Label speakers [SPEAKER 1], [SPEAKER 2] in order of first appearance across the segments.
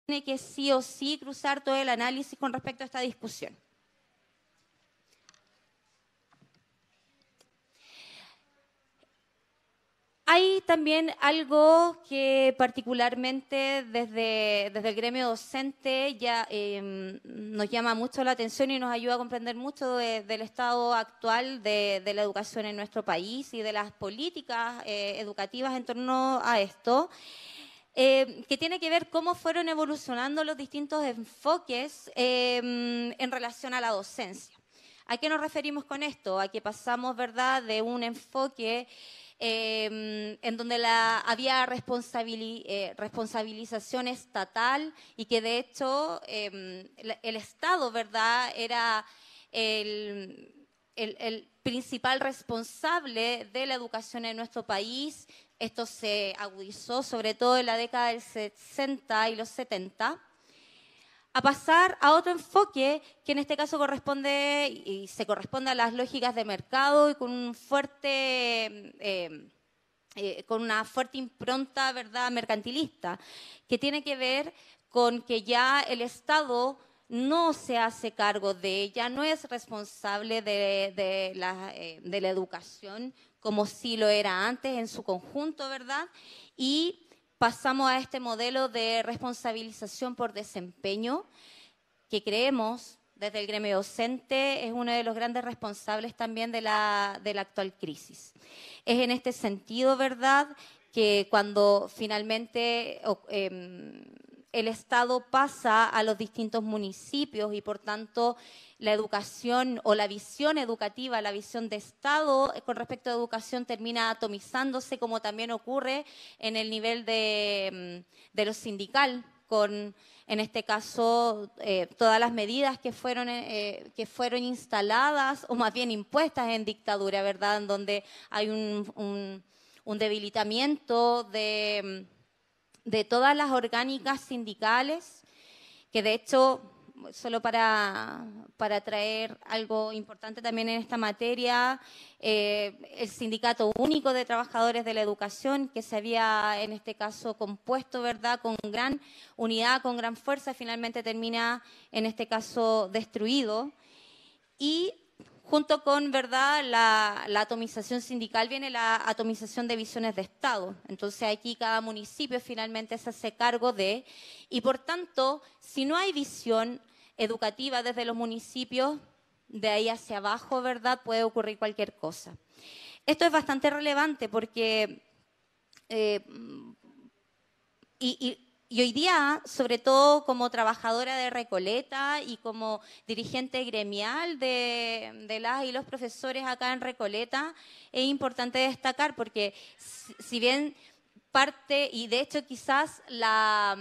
[SPEAKER 1] tiene que sí o sí cruzar todo el análisis con respecto a esta discusión. Hay también algo que particularmente desde el gremio docente ya nos llama mucho la atención y nos ayuda a comprender mucho del estado actual de la educación en nuestro país y de las políticas educativas en torno a esto, que tiene que ver cómo fueron evolucionando los distintos enfoques en relación a la docencia. ¿A qué nos referimos con esto? A que pasamos, ¿verdad?, de un enfoque en donde había responsabilización estatal y que de hecho el Estado, ¿verdad?, era el principal responsable de la educación en nuestro país. Esto se agudizó sobre todo en la década del 60 y los 70, a pasar a otro enfoque que en este caso corresponde y se corresponde a las lógicas de mercado y con un con una fuerte impronta, ¿verdad?, mercantilista, que tiene que ver con que ya el Estado no se hace cargo de ella, no es responsable de la educación como sí lo era antes en su conjunto, ¿verdad? Y pasamos a este modelo de responsabilización por desempeño que creemos desde el gremio docente es uno de los grandes responsables también de la actual crisis. Es en este sentido, ¿verdad?, que cuando finalmente el Estado pasa a los distintos municipios y por tanto la educación o la visión educativa, la visión de Estado con respecto a educación termina atomizándose, como también ocurre en el nivel de lo sindical, con, en este caso, todas las medidas que fueron instaladas o más bien impuestas en dictadura, ¿verdad?, en donde hay un debilitamiento de todas las orgánicas sindicales, que de hecho, solo para traer algo importante también en esta materia, el Sindicato Único de Trabajadores de la Educación, que se había en este caso compuesto, ¿verdad?, con gran unidad, con gran fuerza, finalmente termina en este caso destruido. Y junto con, ¿verdad?, la atomización sindical viene la atomización de visiones de Estado. Entonces aquí cada municipio finalmente se hace cargo de, y por tanto, si no hay visión educativa desde los municipios, de ahí hacia abajo, ¿verdad?, puede ocurrir cualquier cosa. Esto es bastante relevante porque y hoy día, sobre todo como trabajadora de Recoleta y como dirigente gremial de las y los profesores acá en Recoleta, es importante destacar porque si bien parte, y de hecho quizás la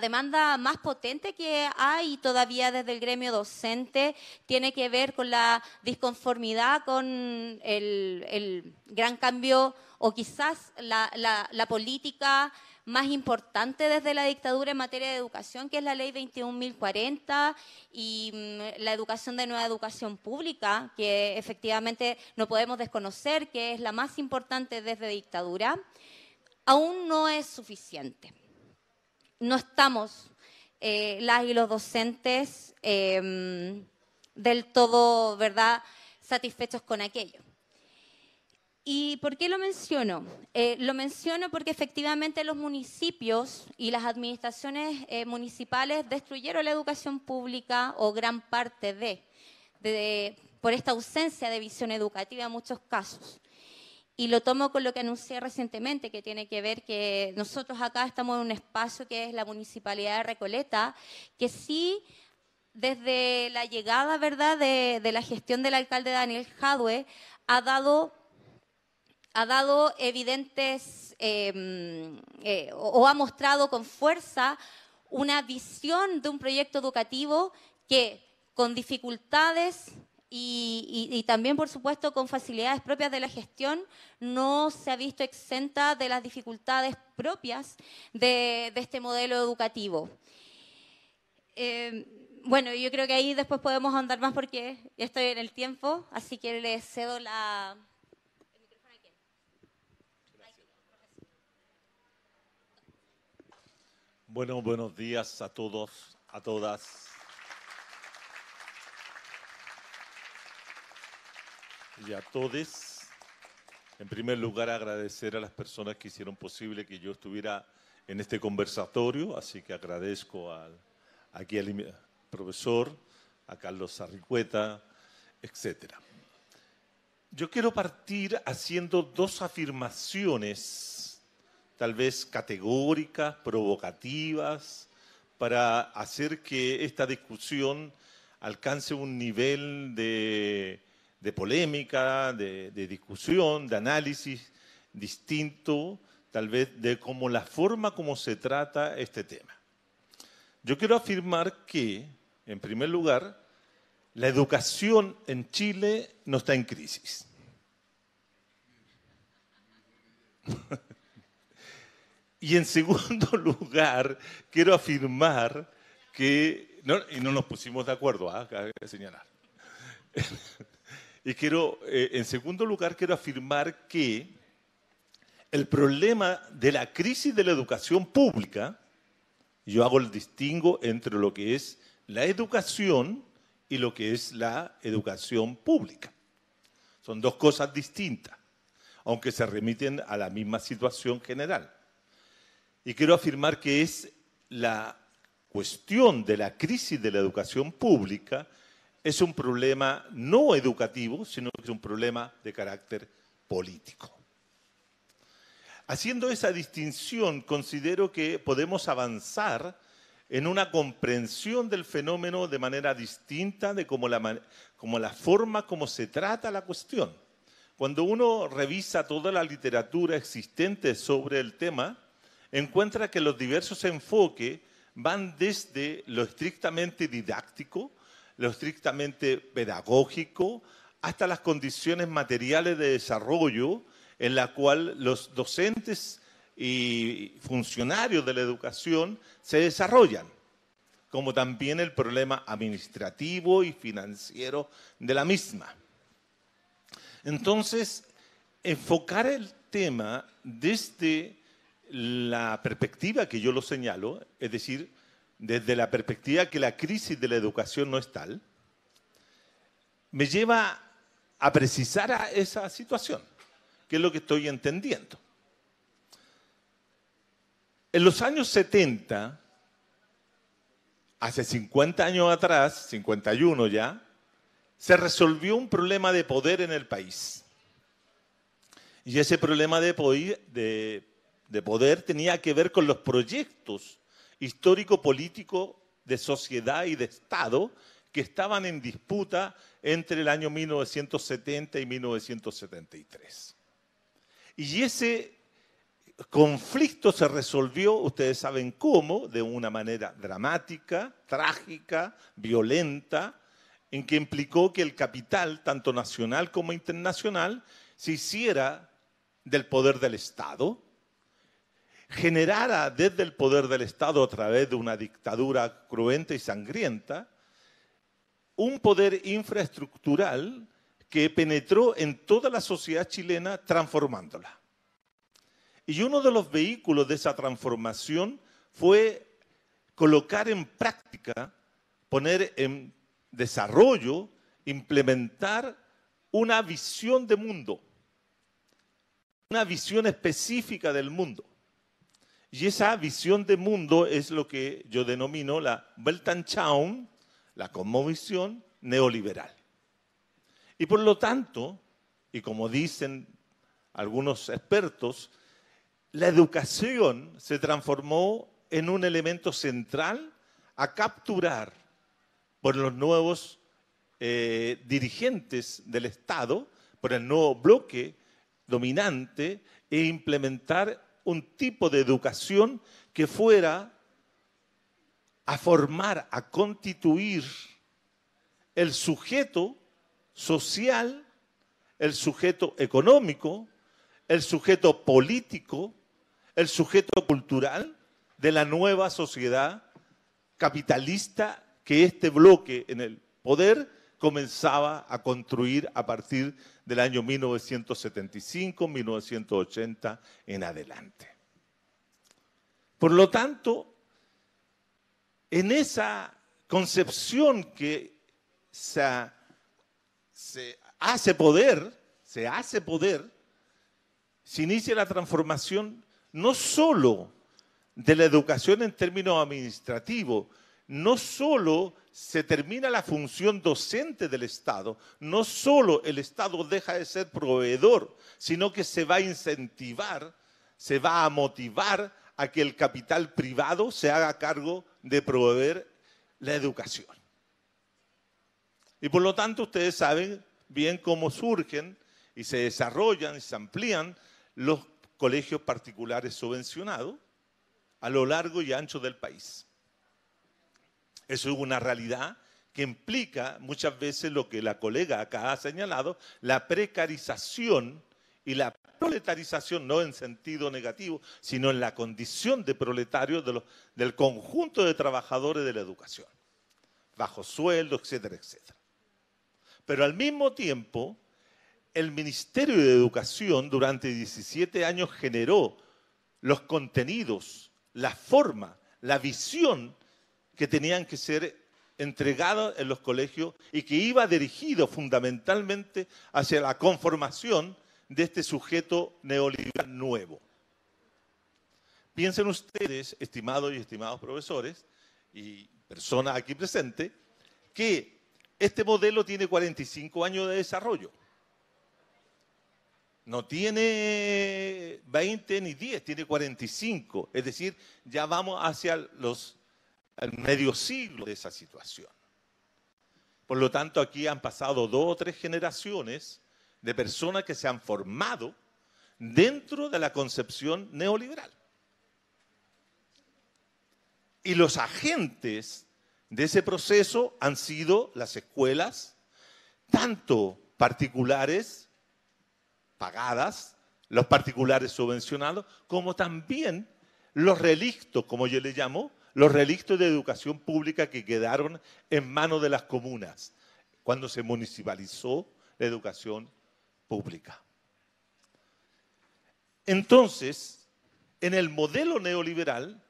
[SPEAKER 1] demanda más potente que hay todavía desde el gremio docente tiene que ver con la disconformidad con el gran cambio o quizás la política más importante desde la dictadura en materia de educación, que es la ley 21.040 y la educación de nueva educación pública, que efectivamente no podemos desconocer que es la más importante desde dictadura, aún no es suficiente. No estamos las y los docentes del todo, ¿verdad?, satisfechos con aquello. ¿Y por qué lo menciono? Lo menciono porque efectivamente los municipios y las administraciones municipales destruyeron la educación pública o gran parte por esta ausencia de visión educativa en muchos casos. Y lo tomo con lo que anuncié recientemente, que tiene que ver que nosotros acá estamos en un espacio que es la Municipalidad de Recoleta, que sí, desde la llegada, ¿verdad?, de la gestión del alcalde Daniel Jadue, ha dado evidentes o ha mostrado con fuerza una visión de un proyecto educativo que con dificultades y también, por supuesto, con facilidades propias de la gestión, no se ha visto exenta de las dificultades propias de este modelo educativo. Bueno, yo creo que ahí después podemos ahondar más porque ya estoy en el tiempo, así que le cedo la...
[SPEAKER 2] Bueno, buenos días a todos, a todas. Y a todes. En primer lugar, agradecer a las personas que hicieron posible que yo estuviera en este conversatorio, así que agradezco aquí al profesor, a Carlos Sarricueta, etc. Yo quiero partir haciendo dos afirmaciones, tal vez categóricas, provocativas, para hacer que esta discusión alcance un nivel de polémica, de discusión, de análisis distinto, tal vez de cómo la forma como se trata este tema. Yo quiero afirmar que, en primer lugar, la educación en Chile no está en crisis. Y en segundo lugar, quiero afirmar que, y no nos pusimos de acuerdo, cabe señalar. Y en segundo lugar, quiero afirmar que el problema de la crisis de la educación pública, yo hago el distingo entre lo que es la educación y lo que es la educación pública. Son dos cosas distintas, aunque se remiten a la misma situación general. Y quiero afirmar que es la cuestión de la crisis de la educación pública es un problema no educativo, sino que es un problema de carácter político. Haciendo esa distinción, considero que podemos avanzar en una comprensión del fenómeno de manera distinta de como la forma como se trata la cuestión. Cuando uno revisa toda la literatura existente sobre el tema, encuentra que los diversos enfoques van desde lo estrictamente didáctico, lo estrictamente pedagógico, hasta las condiciones materiales de desarrollo en la cual los docentes y funcionarios de la educación se desarrollan, como también el problema administrativo y financiero de la misma. Entonces, enfocar el tema desde la perspectiva que yo lo señalo, es decir, desde la perspectiva que la crisis de la educación no es tal, me lleva a precisar a esa situación, que es lo que estoy entendiendo. En los años 70, hace 50 años atrás, 51 ya, se resolvió un problema de poder en el país. Y ese problema de poder tenía que ver con los proyectos histórico-políticos de sociedad y de Estado que estaban en disputa entre el año 1970 y 1973. Y ese conflicto se resolvió, ustedes saben cómo, de una manera dramática, trágica, violenta, en que implicó que el capital, tanto nacional como internacional, se hiciera del poder del Estado, generara desde el poder del Estado a través de una dictadura cruenta y sangrienta, un poder infraestructural que penetró en toda la sociedad chilena transformándola. Y uno de los vehículos de esa transformación fue colocar en práctica, poner en desarrollo, implementar una visión de mundo, una visión específica del mundo. Y esa visión de mundo es lo que yo denomino la Weltanschauung, la cosmovisión neoliberal. Y por lo tanto, y como dicen algunos expertos, la educación se transformó en un elemento central a capturar por los nuevos dirigentes del Estado, por el nuevo bloque dominante, e implementar un tipo de educación que fuera a formar, a constituir el sujeto social, el sujeto económico, el sujeto político, el sujeto cultural de la nueva sociedad capitalista que este bloque en el poder comenzaba a construir a partir del año 1975, 1980 en adelante. Por lo tanto, en esa concepción que se hace poder, se inicia la transformación no solo de la educación en términos administrativos, no solo se termina la función docente del Estado, no solo el Estado deja de ser proveedor, sino que se va a incentivar, se va a motivar a que el capital privado se haga cargo de proveer la educación. Y por lo tanto ustedes saben bien cómo surgen y se desarrollan y se amplían los colegios particulares subvencionados a lo largo y ancho del país. Eso es una realidad que implica muchas veces lo que la colega acá ha señalado, la precarización y la proletarización, no en sentido negativo, sino en la condición de proletarios del conjunto de trabajadores de la educación, bajo sueldo, etcétera, etcétera. Pero al mismo tiempo, el Ministerio de Educación durante 17 años generó los contenidos, la forma, la visión que tenían que ser entregados en los colegios y que iba dirigido fundamentalmente hacia la conformación de este sujeto neoliberal nuevo. Piensen ustedes, estimados y estimados profesores y personas aquí presentes, que este modelo tiene 45 años de desarrollo. No tiene 20 ni 10, tiene 45. Es decir, ya vamos hacia el medio siglo de esa situación. Por lo tanto, aquí han pasado 2 o 3 generaciones de personas que se han formado dentro de la concepción neoliberal. Y los agentes de ese proceso han sido las escuelas, tanto particulares, pagadas, los particulares subvencionados, como también los relictos, como yo le llamo, los relictos de educación pública que quedaron en manos de las comunas cuando se municipalizó la educación pública. Entonces, en el modelo neoliberal,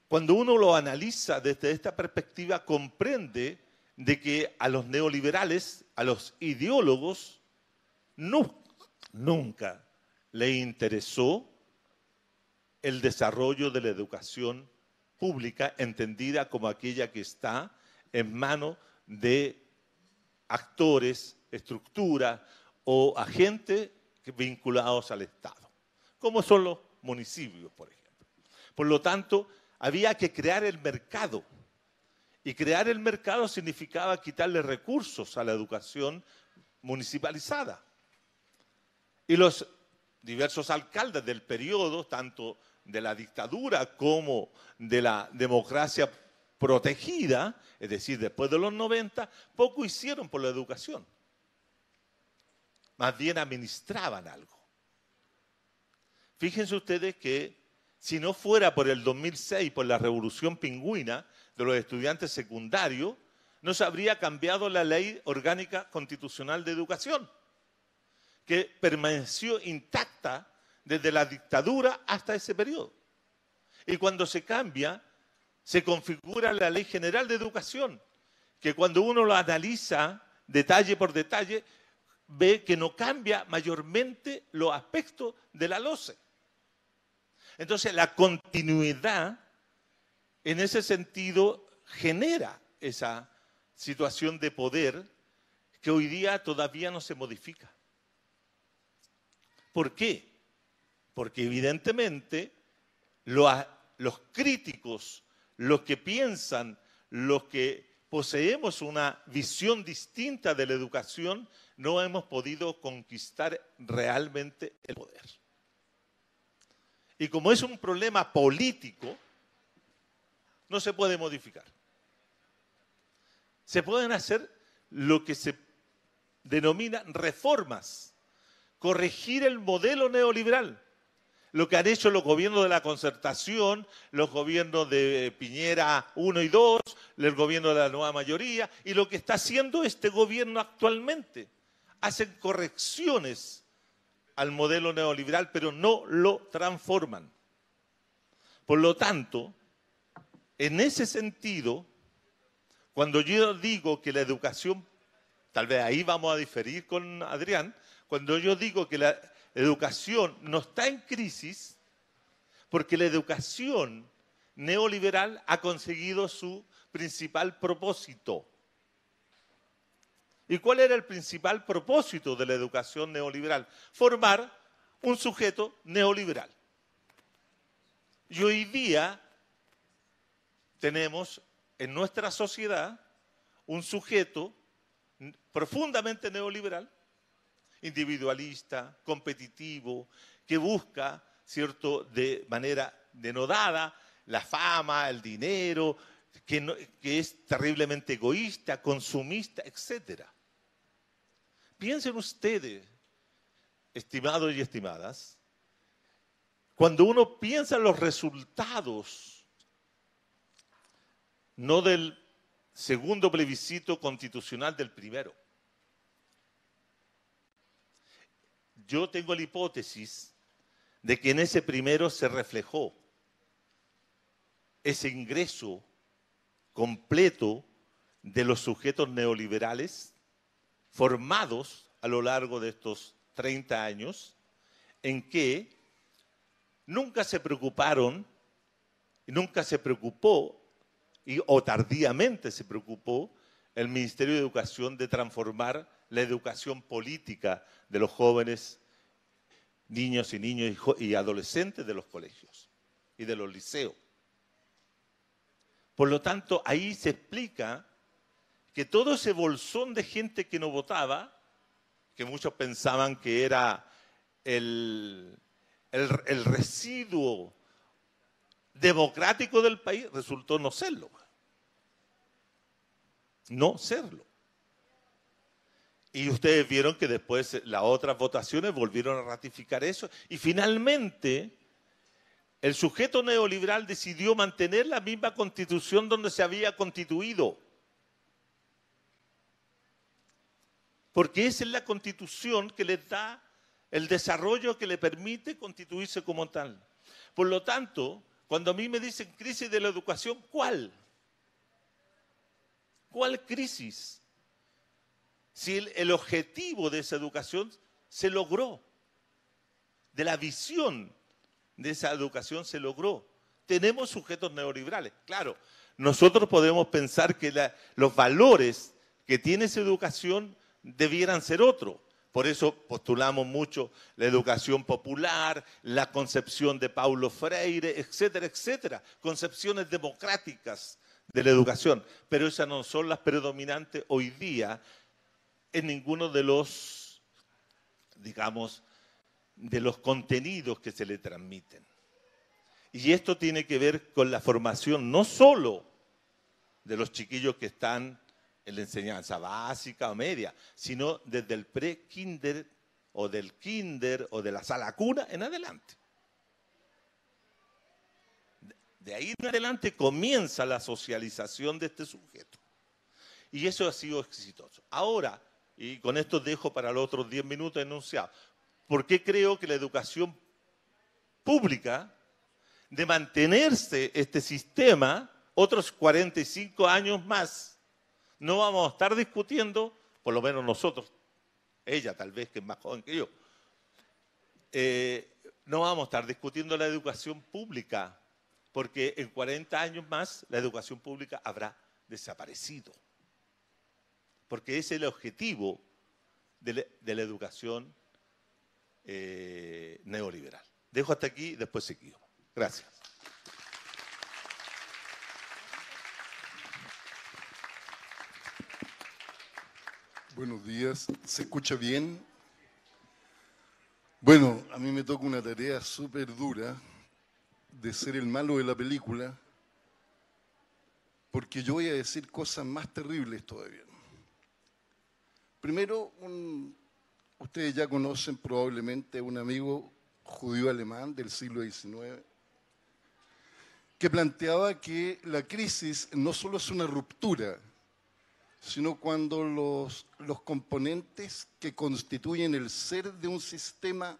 [SPEAKER 2] cuando uno lo analiza desde esta perspectiva, comprende de que a los neoliberales, a los ideólogos, nunca le interesó el desarrollo de la educación pública, entendida como aquella que está en manos de actores, estructuras o agentes vinculados al Estado, como son los municipios, por ejemplo. Por lo tanto, había que crear el mercado. Y crear el mercado significaba quitarle recursos a la educación municipalizada. Y los diversos alcaldes del periodo, tanto de la dictadura como de la democracia protegida, es decir, después de los 90, poco hicieron por la educación. Más bien administraban algo. Fíjense ustedes que si no fuera por el 2006, por la revolución pingüina de los estudiantes secundarios, no se habría cambiado la Ley Orgánica Constitucional de Educación, que permaneció intacta desde la dictadura hasta ese periodo. Y cuando se cambia, se configura la Ley General de Educación, que cuando uno lo analiza detalle por detalle, ve que no cambia mayormente los aspectos de la LOCE. Entonces, la continuidad, en ese sentido, genera esa situación de poder que hoy día todavía no se modifica. ¿Por qué? Porque evidentemente los críticos, los que piensan, los que poseemos una visión distinta de la educación, no hemos podido conquistar realmente el poder. Y como es un problema político, no se puede modificar. Se pueden hacer lo que se denominan reformas, corregir el modelo neoliberal, lo que han hecho los gobiernos de la concertación, los gobiernos de Piñera 1 y 2, el gobierno de la nueva mayoría, y lo que está haciendo este gobierno actualmente. Hacen correcciones al modelo neoliberal, pero no lo transforman. Por lo tanto, En ese sentido, cuando yo digo que la educación, tal vez ahí vamos a diferir con Adrián, cuando yo digo que la educación no está en crisis, porque la educación neoliberal ha conseguido su principal propósito. ¿Y cuál era el principal propósito de la educación neoliberal? Formar un sujeto neoliberal. Y hoy día tenemos en nuestra sociedad un sujeto profundamente neoliberal, individualista, competitivo, que busca, ¿cierto?, de manera denodada la fama, el dinero, que es terriblemente egoísta, consumista, etc. Piensen ustedes, estimados y estimadas, cuando uno piensa en los resultados, no del segundo plebiscito constitucional, del primero. Yo tengo la hipótesis de que en ese primero se reflejó ese ingreso completo de los sujetos neoliberales formados a lo largo de estos 30 años, en que nunca se preocuparon, nunca se preocupó, o tardíamente se preocupó, el Ministerio de Educación de transformar la educación política de los jóvenes, niños y adolescentes de los colegios y de los liceos. Por lo tanto, ahí se explica que todo ese bolsón de gente que no votaba, que muchos pensaban que era el residuo democrático del país, resultó no serlo. No serlo. Y ustedes vieron que después las otras votaciones volvieron a ratificar eso. Y finalmente, el sujeto neoliberal decidió mantener la misma constitución donde se había constituido. Porque esa es la constitución que les da el desarrollo que le permite constituirse como tal. Por lo tanto, cuando a mí me dicen crisis de la educación, ¿cuál? ¿Cuál crisis? Si el objetivo de esa educación se logró, de la visión de esa educación se logró. Tenemos sujetos neoliberales. Claro, nosotros podemos pensar que los valores que tiene esa educación debieran ser otros. Por eso postulamos mucho la educación popular, la concepción de Paulo Freire, etcétera, etcétera. Concepciones democráticas de la educación. Pero esas no son las predominantes hoy día en ninguno de los, digamos, de los contenidos que se le transmiten. Y esto tiene que ver con la formación no solo de los chiquillos que están en la enseñanza básica o media, sino desde el pre-kinder o del kinder o de la sala cuna en adelante. De ahí en adelante comienza la socialización de este sujeto. Y eso ha sido exitoso. Ahora, y con esto dejo para los otros 10 minutos enunciados, ¿por qué creo que la educación pública, de mantenerse este sistema otros 45 años más, no vamos a estar discutiendo, por lo menos nosotros, ella tal vez que es más joven que yo, no vamos a estar discutiendo la educación pública, porque en 40 años más la educación pública habrá desaparecido. Porque ese es el objetivo de la educación neoliberal. Dejo hasta aquí, después seguimos. Gracias.
[SPEAKER 3] Buenos días. ¿Se escucha bien? Bueno, a mí me toca una tarea súper dura de ser el malo de la película, porque yo voy a decir cosas más terribles todavía. Primero, ustedes ya conocen probablemente a un amigo judío alemán del siglo XIX, que planteaba que la crisis no solo es una ruptura, sino cuando los componentes que constituyen el ser de un sistema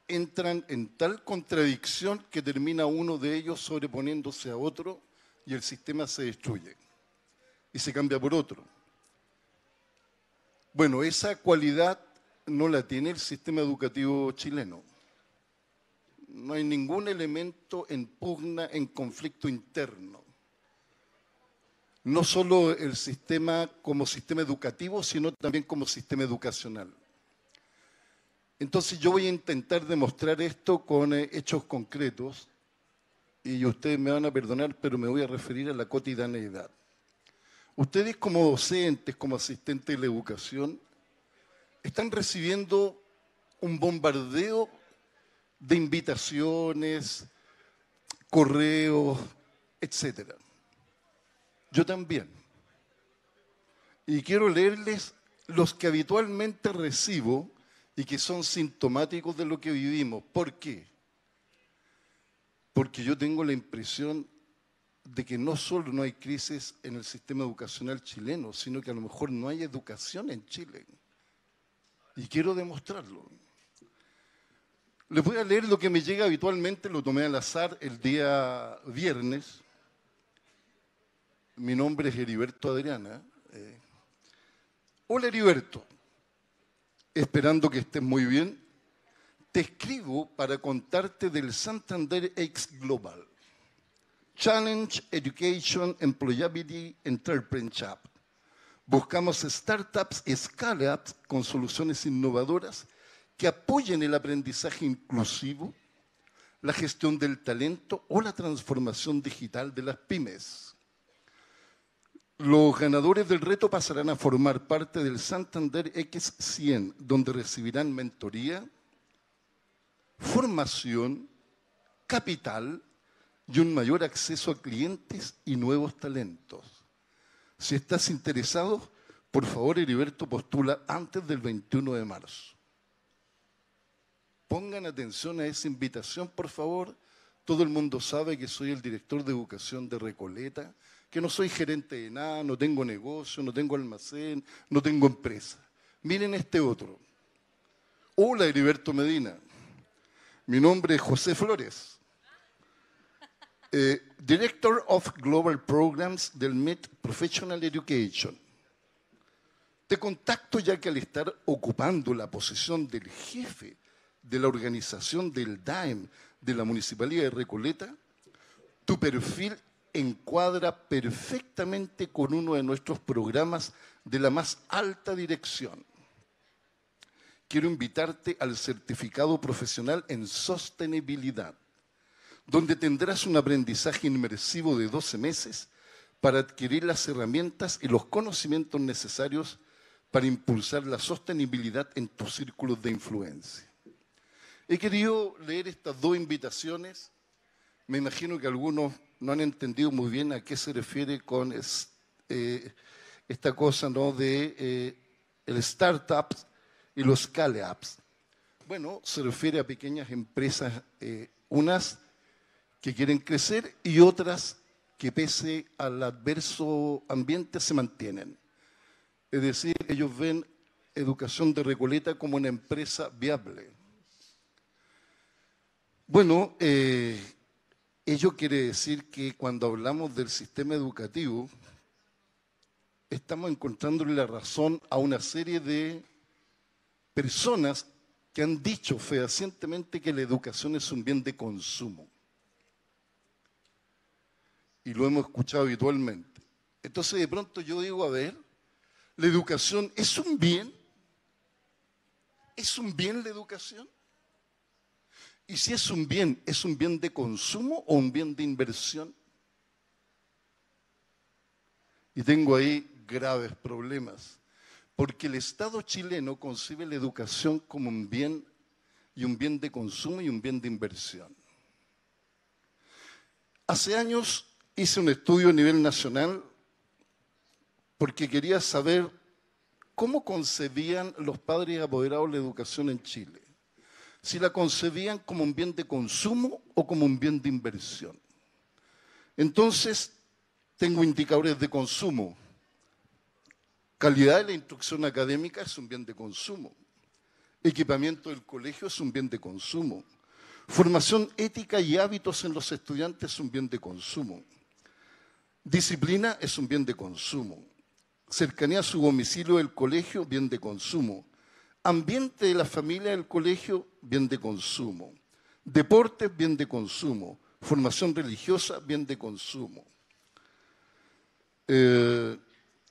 [SPEAKER 3] entran en tal contradicción que termina uno de ellos sobreponiéndose a otro, y el sistema se destruye y se cambia por otro. Bueno, esa cualidad no la tiene el sistema educativo chileno. No hay ningún elemento en pugna, en conflicto interno. No solo el sistema como sistema educativo, sino también como sistema educacional. Entonces yo voy a intentar demostrar esto con hechos concretos y ustedes me van a perdonar, pero me voy a referir a la cotidianeidad. Ustedes como docentes, como asistentes de la educación, están recibiendo un bombardeo de invitaciones, correos, etc. Yo también. Y quiero leerles los que habitualmente recibo y que son sintomáticos de lo que vivimos. ¿Por qué? Porque yo tengo la impresión de que no solo no hay crisis en el sistema educacional chileno, sino que a lo mejor no hay educación en Chile. Y quiero demostrarlo. Les voy a leer lo que me llega habitualmente, lo tomé al azar el día viernes. Mi nombre es Heriberto Adriana. Hola Heriberto, esperando que estés muy bien. Te escribo para contarte del Santander X Global. Challenge Education Employability Entrepreneurship. Buscamos startups y scale-ups con soluciones innovadoras que apoyen el aprendizaje inclusivo, la gestión del talento o la transformación digital de las pymes. Los ganadores del reto pasarán a formar parte del Santander X100, donde recibirán mentoría, formación, capital y un mayor acceso a clientes y nuevos talentos. Si estás interesado, por favor, Heriberto, postula antes del 21 de marzo. Pongan atención a esa invitación, por favor. Todo el mundo sabe que soy el director de educación de Recoleta, que no soy gerente de nada, no tengo negocio, no tengo almacén, no tengo empresa. Miren este otro. Hola, Heriberto Medina. Mi nombre es José Flores, Director of Global Programs del MIT Professional Education. Te contacto ya que al estar ocupando la posición del jefe de la organización del DAEM de la Municipalidad de Recoleta, tu perfil encuadra perfectamente con uno de nuestros programas de la más alta dirección. Quiero invitarte al certificado profesional en sostenibilidad, donde tendrás un aprendizaje inmersivo de 12 meses para adquirir las herramientas y los conocimientos necesarios para impulsar la sostenibilidad en tus círculos de influencia. He querido leer estas dos invitaciones. Me imagino que algunos no han entendido muy bien a qué se refiere con esta cosa, ¿no?, de el startups y los scale-ups. Bueno, se refiere a pequeñas empresas, unas que quieren crecer y otras que pese al adverso ambiente se mantienen. Es decir, ellos ven Educación de Recoleta como una empresa viable. Bueno, ello quiere decir que cuando hablamos del sistema educativo, estamos encontrándole la razón a una serie de personas que han dicho fehacientemente que la educación es un bien de consumo. Y lo hemos escuchado habitualmente. Entonces, de pronto yo digo, a ver, ¿la educación es un bien? ¿Es un bien la educación? Y si ¿es un bien de consumo o un bien de inversión? Y tengo ahí graves problemas, porque el Estado chileno concibe la educación como un bien, y un bien de consumo y un bien de inversión. Hace años hice un estudio a nivel nacional porque quería saber cómo concebían los padres apoderados la educación en Chile. Si la concebían como un bien de consumo o como un bien de inversión. Entonces, tengo indicadores de consumo. Calidad de la instrucción académica es un bien de consumo. Equipamiento del colegio es un bien de consumo. Formación ética y hábitos en los estudiantes es un bien de consumo. Disciplina es un bien de consumo. Cercanía a su domicilio del colegio, bien de consumo. Ambiente de la familia del colegio, bien de consumo. Deporte, bien de consumo. Formación religiosa, bien de consumo. Bien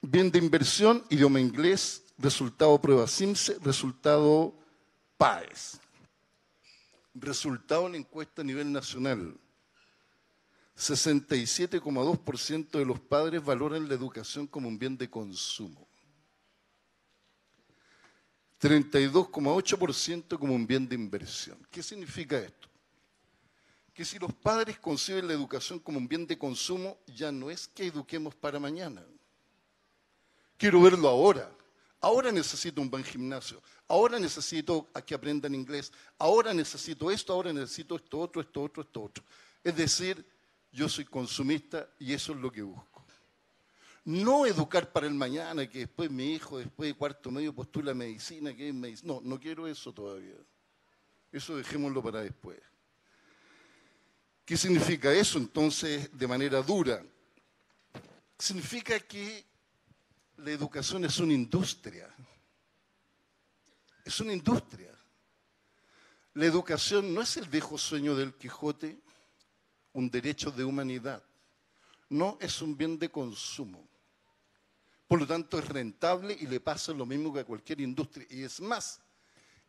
[SPEAKER 3] de inversión, idioma inglés, resultado prueba SIMSE, resultado PAES. Resultado en la encuesta a nivel nacional. 67,2% de los padres valoran la educación como un bien de consumo. 32,8% como un bien de inversión. ¿Qué significa esto? Que si los padres conciben la educación como un bien de consumo, ya no es que eduquemos para mañana. Quiero verlo ahora. Ahora necesito un buen gimnasio. Ahora necesito a que aprendan inglés. Ahora necesito esto, ahora necesito esto otro, esto otro, esto otro. Es decir, yo soy consumista y eso es lo que busco. No educar para el mañana, que después mi hijo, después de cuarto medio, postula medicina, que es medicina. No, no quiero eso todavía. Eso dejémoslo para después. ¿Qué significa eso entonces de manera dura? Significa que la educación es una industria. Es una industria. La educación no es el viejo sueño del Quijote, un derecho de humanidad. No, es un bien de consumo. Por lo tanto, es rentable y le pasa lo mismo que a cualquier industria. Y es más,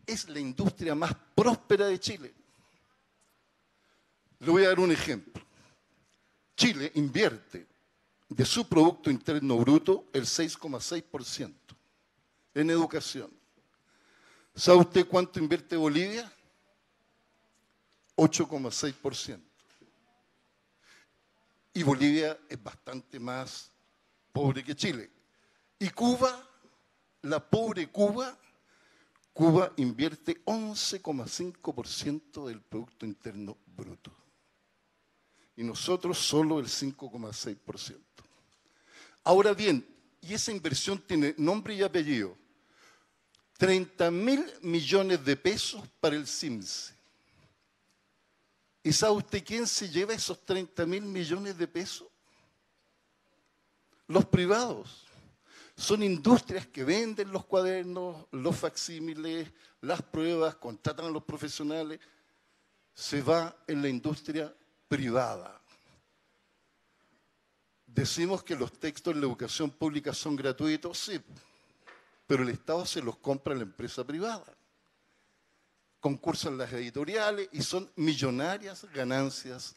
[SPEAKER 3] es la industria más próspera de Chile. Le voy a dar un ejemplo. Chile invierte de su Producto Interno Bruto el 6,6% en educación. ¿Sabe usted cuánto invierte Bolivia? 8,6%. Y Bolivia es bastante más pobre que Chile. Y Cuba, la pobre Cuba invierte 11,5% del Producto Interno Bruto. Y nosotros solo el 5,6%. Ahora bien, y esa inversión tiene nombre y apellido. 30.000 millones de pesos para el SIMSE. ¿Y sabe usted quién se lleva esos 30.000 millones de pesos? Los privados. Son industrias que venden los cuadernos, los facsímiles, las pruebas, contratan a los profesionales. Se va en la industria privada. Decimos que los textos en la educación pública son gratuitos, sí, pero el Estado se los compra a la empresa privada. Concursan las editoriales y son millonarias ganancias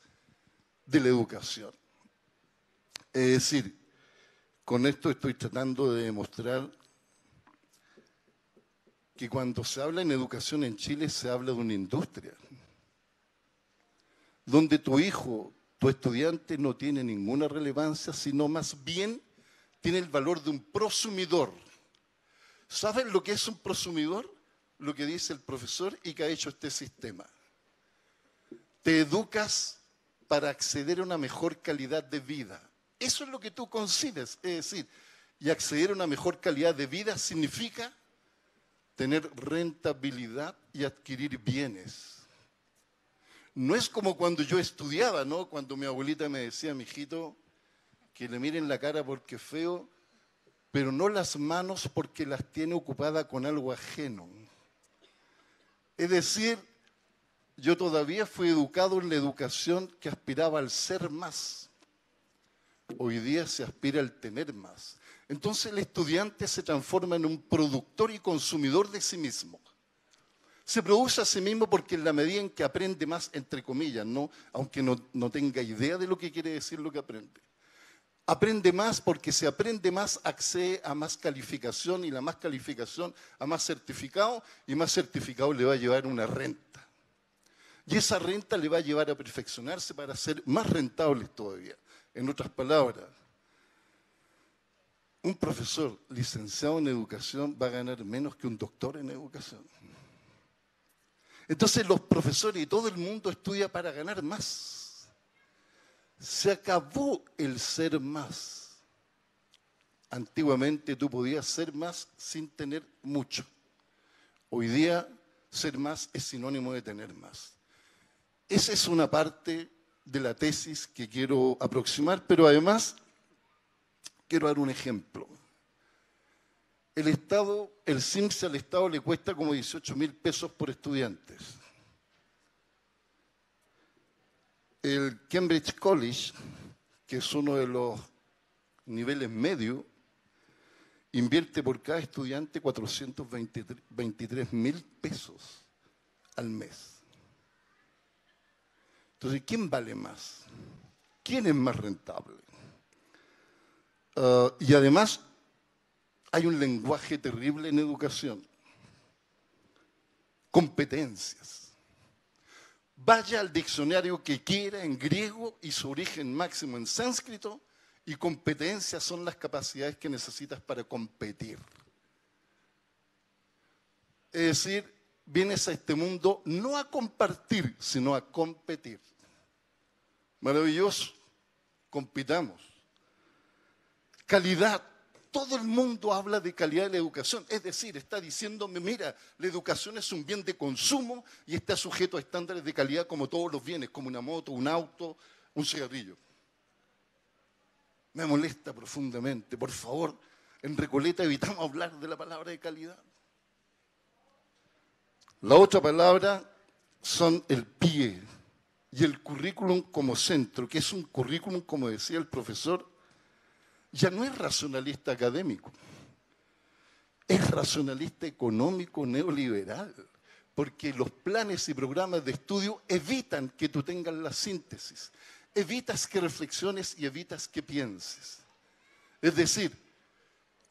[SPEAKER 3] de la educación. Es decir, con esto estoy tratando de demostrar que cuando se habla en educación en Chile se habla de una industria, donde tu hijo, tu estudiante no tiene ninguna relevancia, sino más bien tiene el valor de un prosumidor. ¿Saben lo que es un prosumidor? Lo que dice el profesor y que ha hecho este sistema. Te educas para acceder a una mejor calidad de vida. Eso es lo que tú concibes, es decir, y acceder a una mejor calidad de vida significa tener rentabilidad y adquirir bienes. No es como cuando yo estudiaba, ¿no? Cuando mi abuelita me decía, mijito, que le miren la cara porque es feo, pero no las manos porque las tiene ocupadas con algo ajeno. Es decir, yo todavía fui educado en la educación que aspiraba al ser más. Hoy día se aspira al tener más. Entonces el estudiante se transforma en un productor y consumidor de sí mismo. Se produce a sí mismo porque en la medida en que aprende más, entre comillas, ¿no? Aunque no tenga idea de lo que quiere decir lo que aprende. Aprende más porque si aprende más, accede a más calificación y la más calificación a más certificado y más certificado le va a llevar una renta. Y esa renta le va a llevar a perfeccionarse para ser más rentables todavía. En otras palabras, un profesor licenciado en educación va a ganar menos que un doctor en educación. Entonces los profesores y todo el mundo estudia para ganar más. Se acabó el ser más. Antiguamente tú podías ser más sin tener mucho. Hoy día ser más es sinónimo de tener más. Esa es una parte de la tesis que quiero aproximar, pero además Quiero dar un ejemplo. El CIMSE al Estado le cuesta como 18.000 pesos por estudiantes. El Cambridge College, que es uno de los niveles medios, invierte por cada estudiante 423.000 pesos al mes. Entonces, ¿quién vale más? ¿Quién es más rentable? Y además, hay un lenguaje terrible en educación. Competencias. Vaya al diccionario que quiera en griego y su origen máximo en sánscrito, y competencias son las capacidades que necesitas para competir. Es decir, vienes a este mundo no a compartir, sino a competir. Maravilloso. Compitamos. Calidad. Todo el mundo habla de calidad de la educación. Es decir, está diciéndome, mira, la educación es un bien de consumo y está sujeto a estándares de calidad como todos los bienes, como una moto, un auto, un cigarrillo. Me molesta profundamente. Por favor, en Recoleta evitamos hablar de la palabra de calidad. La otra palabra son el pie y el currículum como centro, que es un currículum, como decía el profesor, ya no es racionalista académico, es racionalista económico neoliberal, porque los planes y programas de estudio evitan que tú tengas la síntesis, evitas que reflexiones y evitas que pienses. Es decir,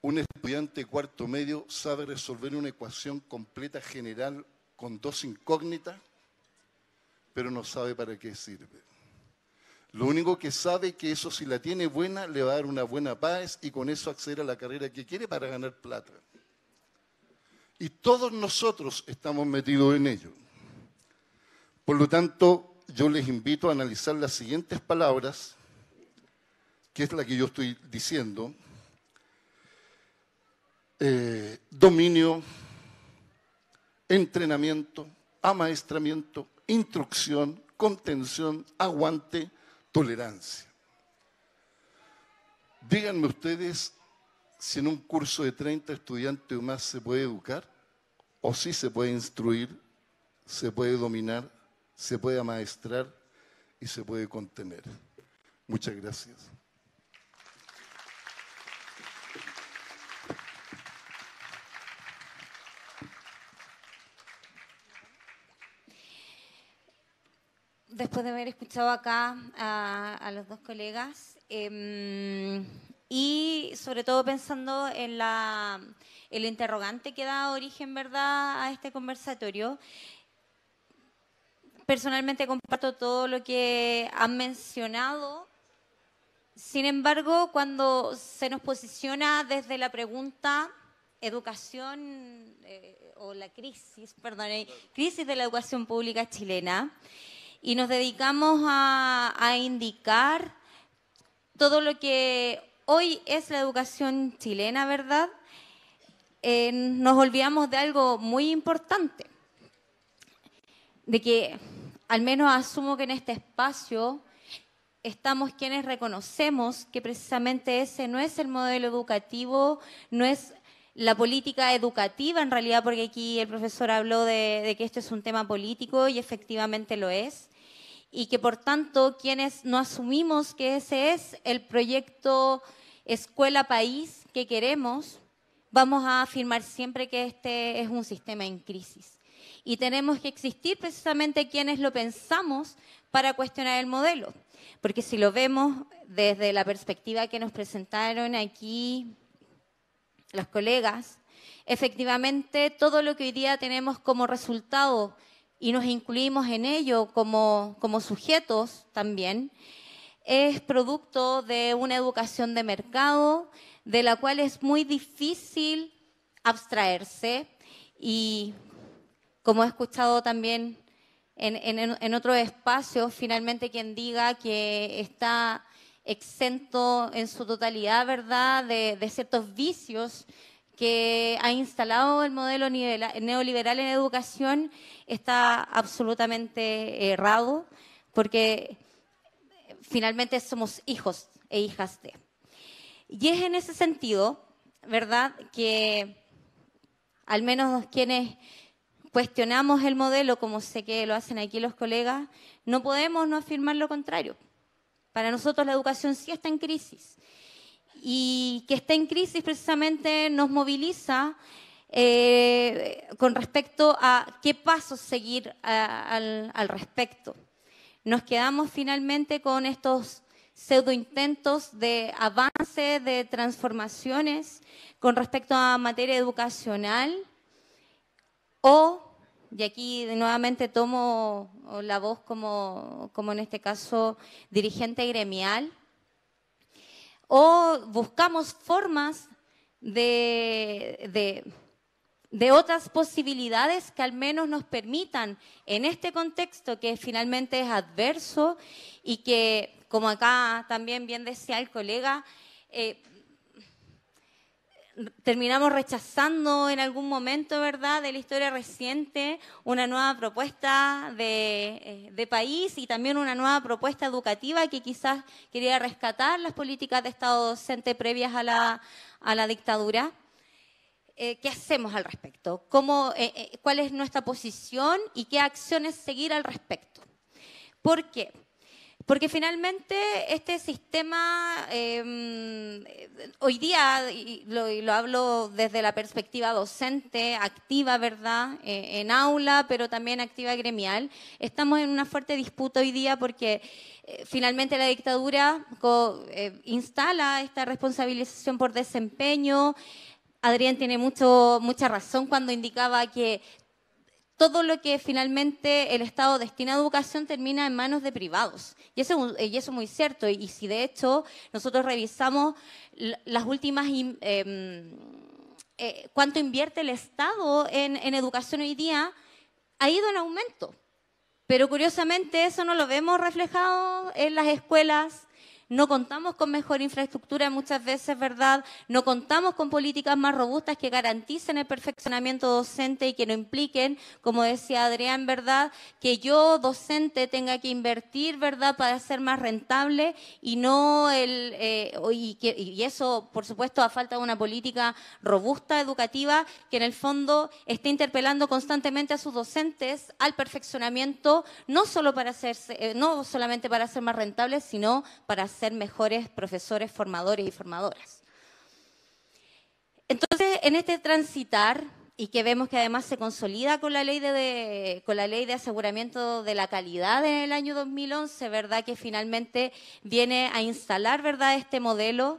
[SPEAKER 3] un estudiante de cuarto medio sabe resolver una ecuación completa general con dos incógnitas, pero no sabe para qué sirve. Lo único que sabe es que eso, si la tiene buena, le va a dar una buena paz y con eso acceder a la carrera que quiere para ganar plata. Y todos nosotros estamos metidos en ello. Por lo tanto, yo les invito a analizar las siguientes palabras, que es la que yo estoy diciendo. Dominio, entrenamiento, amaestramiento, instrucción, contención, aguante, tolerancia. Díganme ustedes si en un curso de 30 estudiantes o más se puede educar, o si se puede instruir, se puede dominar, se puede amaestrar y se puede contener. Muchas gracias.
[SPEAKER 1] Después de haber escuchado acá a los dos colegas y sobre todo pensando en el interrogante que da origen, ¿verdad?, a este conversatorio, personalmente comparto todo lo que han mencionado. Sin embargo, cuando se nos posiciona desde la pregunta educación o la crisis, crisis de la educación pública chilena, y nos dedicamos a indicar todo lo que hoy es la educación chilena, ¿verdad? Nos olvidamos de algo muy importante, de que al menos asumo que en este espacio estamos quienes reconocemos que precisamente ese no es el modelo educativo, no es la política educativa en realidad, porque aquí el profesor habló de que esto es un tema político y efectivamente lo es, y que por tanto quienes no asumimos que ese es el proyecto escuela-país que queremos, vamos a afirmar siempre que este es un sistema en crisis. Y tenemos que existir precisamente quienes lo pensamos para cuestionar el modelo, porque si lo vemos desde la perspectiva que nos presentaron aquí los colegas, efectivamente todo lo que hoy día tenemos como resultado y nos incluimos en ello como sujetos también, es producto de una educación de mercado de la cual es muy difícil abstraerse y, como he escuchado también en otros espacios, finalmente quien diga que está exento en su totalidad, ¿verdad?, de ciertos vicios que ha instalado el modelo neoliberal en educación, está absolutamente errado, porque finalmente somos hijos e hijas de. Y es en ese sentido, ¿verdad?, que al menos quienes cuestionamos el modelo, como sé que lo hacen aquí los colegas, no podemos no afirmar lo contrario. Para nosotros la educación sí está en crisis. Y que esté en crisis precisamente nos moviliza con respecto a qué pasos seguir al respecto. Nos quedamos finalmente con estos pseudointentos de avance, de transformaciones con respecto a materia educacional, y aquí nuevamente tomo la voz como en este caso dirigente gremial, o buscamos formas de otras posibilidades que al menos nos permitan, en este contexto que finalmente es adverso y que, como acá también bien decía el colega, terminamos rechazando en algún momento, ¿verdad?, de la historia reciente, una nueva propuesta de país y también una nueva propuesta educativa que quizás quería rescatar las políticas de Estado docente previas a la dictadura. ¿Qué hacemos al respecto? ¿Cuál es nuestra posición y qué acciones seguir al respecto? ¿Por qué? Porque finalmente este sistema, hoy día, y lo hablo desde la perspectiva docente, activa, ¿verdad?, en aula, pero también activa gremial, estamos en una fuerte disputa hoy día porque finalmente la dictadura instala esta responsabilización por desempeño. Adrián tiene mucha razón cuando indicaba que todo lo que finalmente el Estado destina a educación termina en manos de privados. Y eso es muy cierto. Y si de hecho nosotros revisamos las últimas, cuánto invierte el Estado en educación hoy día, ha ido en aumento. Pero curiosamente eso no lo vemos reflejado en las escuelas. No contamos con mejor infraestructura muchas veces, ¿verdad? No contamos con políticas más robustas que garanticen el perfeccionamiento docente y que no impliquen, como decía Adrián, ¿verdad?, que yo, docente, tenga que invertir, ¿verdad?, para ser más rentable y no y eso, por supuesto, a falta de una política robusta, educativa, que en el fondo esté interpelando constantemente a sus docentes al perfeccionamiento, no solamente para ser más rentables, sino para ser mejores profesores, formadores y formadoras. Entonces, en este transitar, y que vemos que además se consolida con la ley de aseguramiento de la calidad en el año 2011, ¿verdad?, que finalmente viene a instalar, ¿verdad?, este modelo,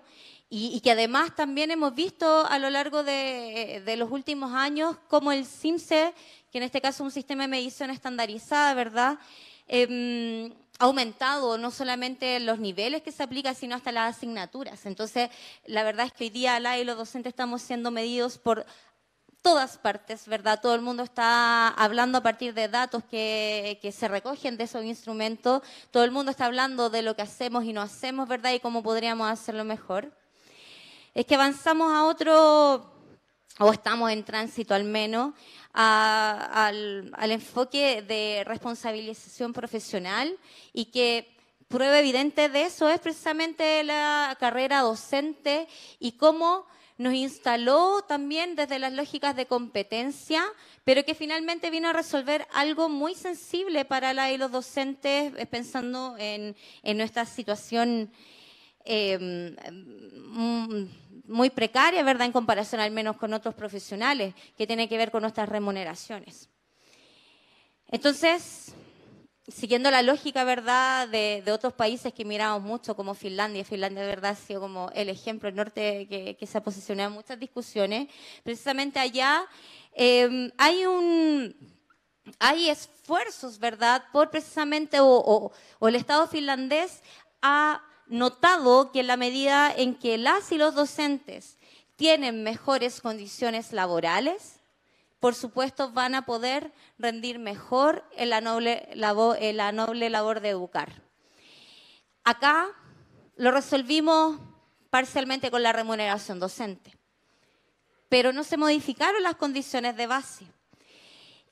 [SPEAKER 1] y que además también hemos visto a lo largo de los últimos años como el CIMSE, que en este caso es un sistema de medición estandarizada, ¿verdad?, ha aumentado no solamente los niveles que se aplican, sino hasta las asignaturas. Entonces, la verdad es que hoy día y los docentes estamos siendo medidos por todas partes, ¿verdad? Todo el mundo está hablando a partir de datos que se recogen de esos instrumentos. Todo el mundo está hablando de lo que hacemos y no hacemos, ¿verdad? Y cómo podríamos hacerlo mejor. Es que avanzamos a otro, o estamos en tránsito al menos, al enfoque de responsabilización profesional, y que prueba evidente de eso es precisamente la carrera docente y cómo nos instaló también desde las lógicas de competencia, pero que finalmente vino a resolver algo muy sensible para y los docentes, pensando en nuestra situación muy precaria, ¿verdad?, en comparación al menos con otros profesionales, que tiene que ver con nuestras remuneraciones. Entonces, siguiendo la lógica, ¿verdad?, de otros países que miramos mucho, como Finlandia de verdad ha sido como el ejemplo, el norte que se ha posicionado en muchas discusiones, precisamente allá hay esfuerzos, ¿verdad?, por precisamente, o el Estado finlandés ha notado que en la medida en que las y los docentes tienen mejores condiciones laborales, por supuesto van a poder rendir mejor en la noble labor de educar. Acá lo resolvimos parcialmente con la remuneración docente, pero no se modificaron las condiciones de base.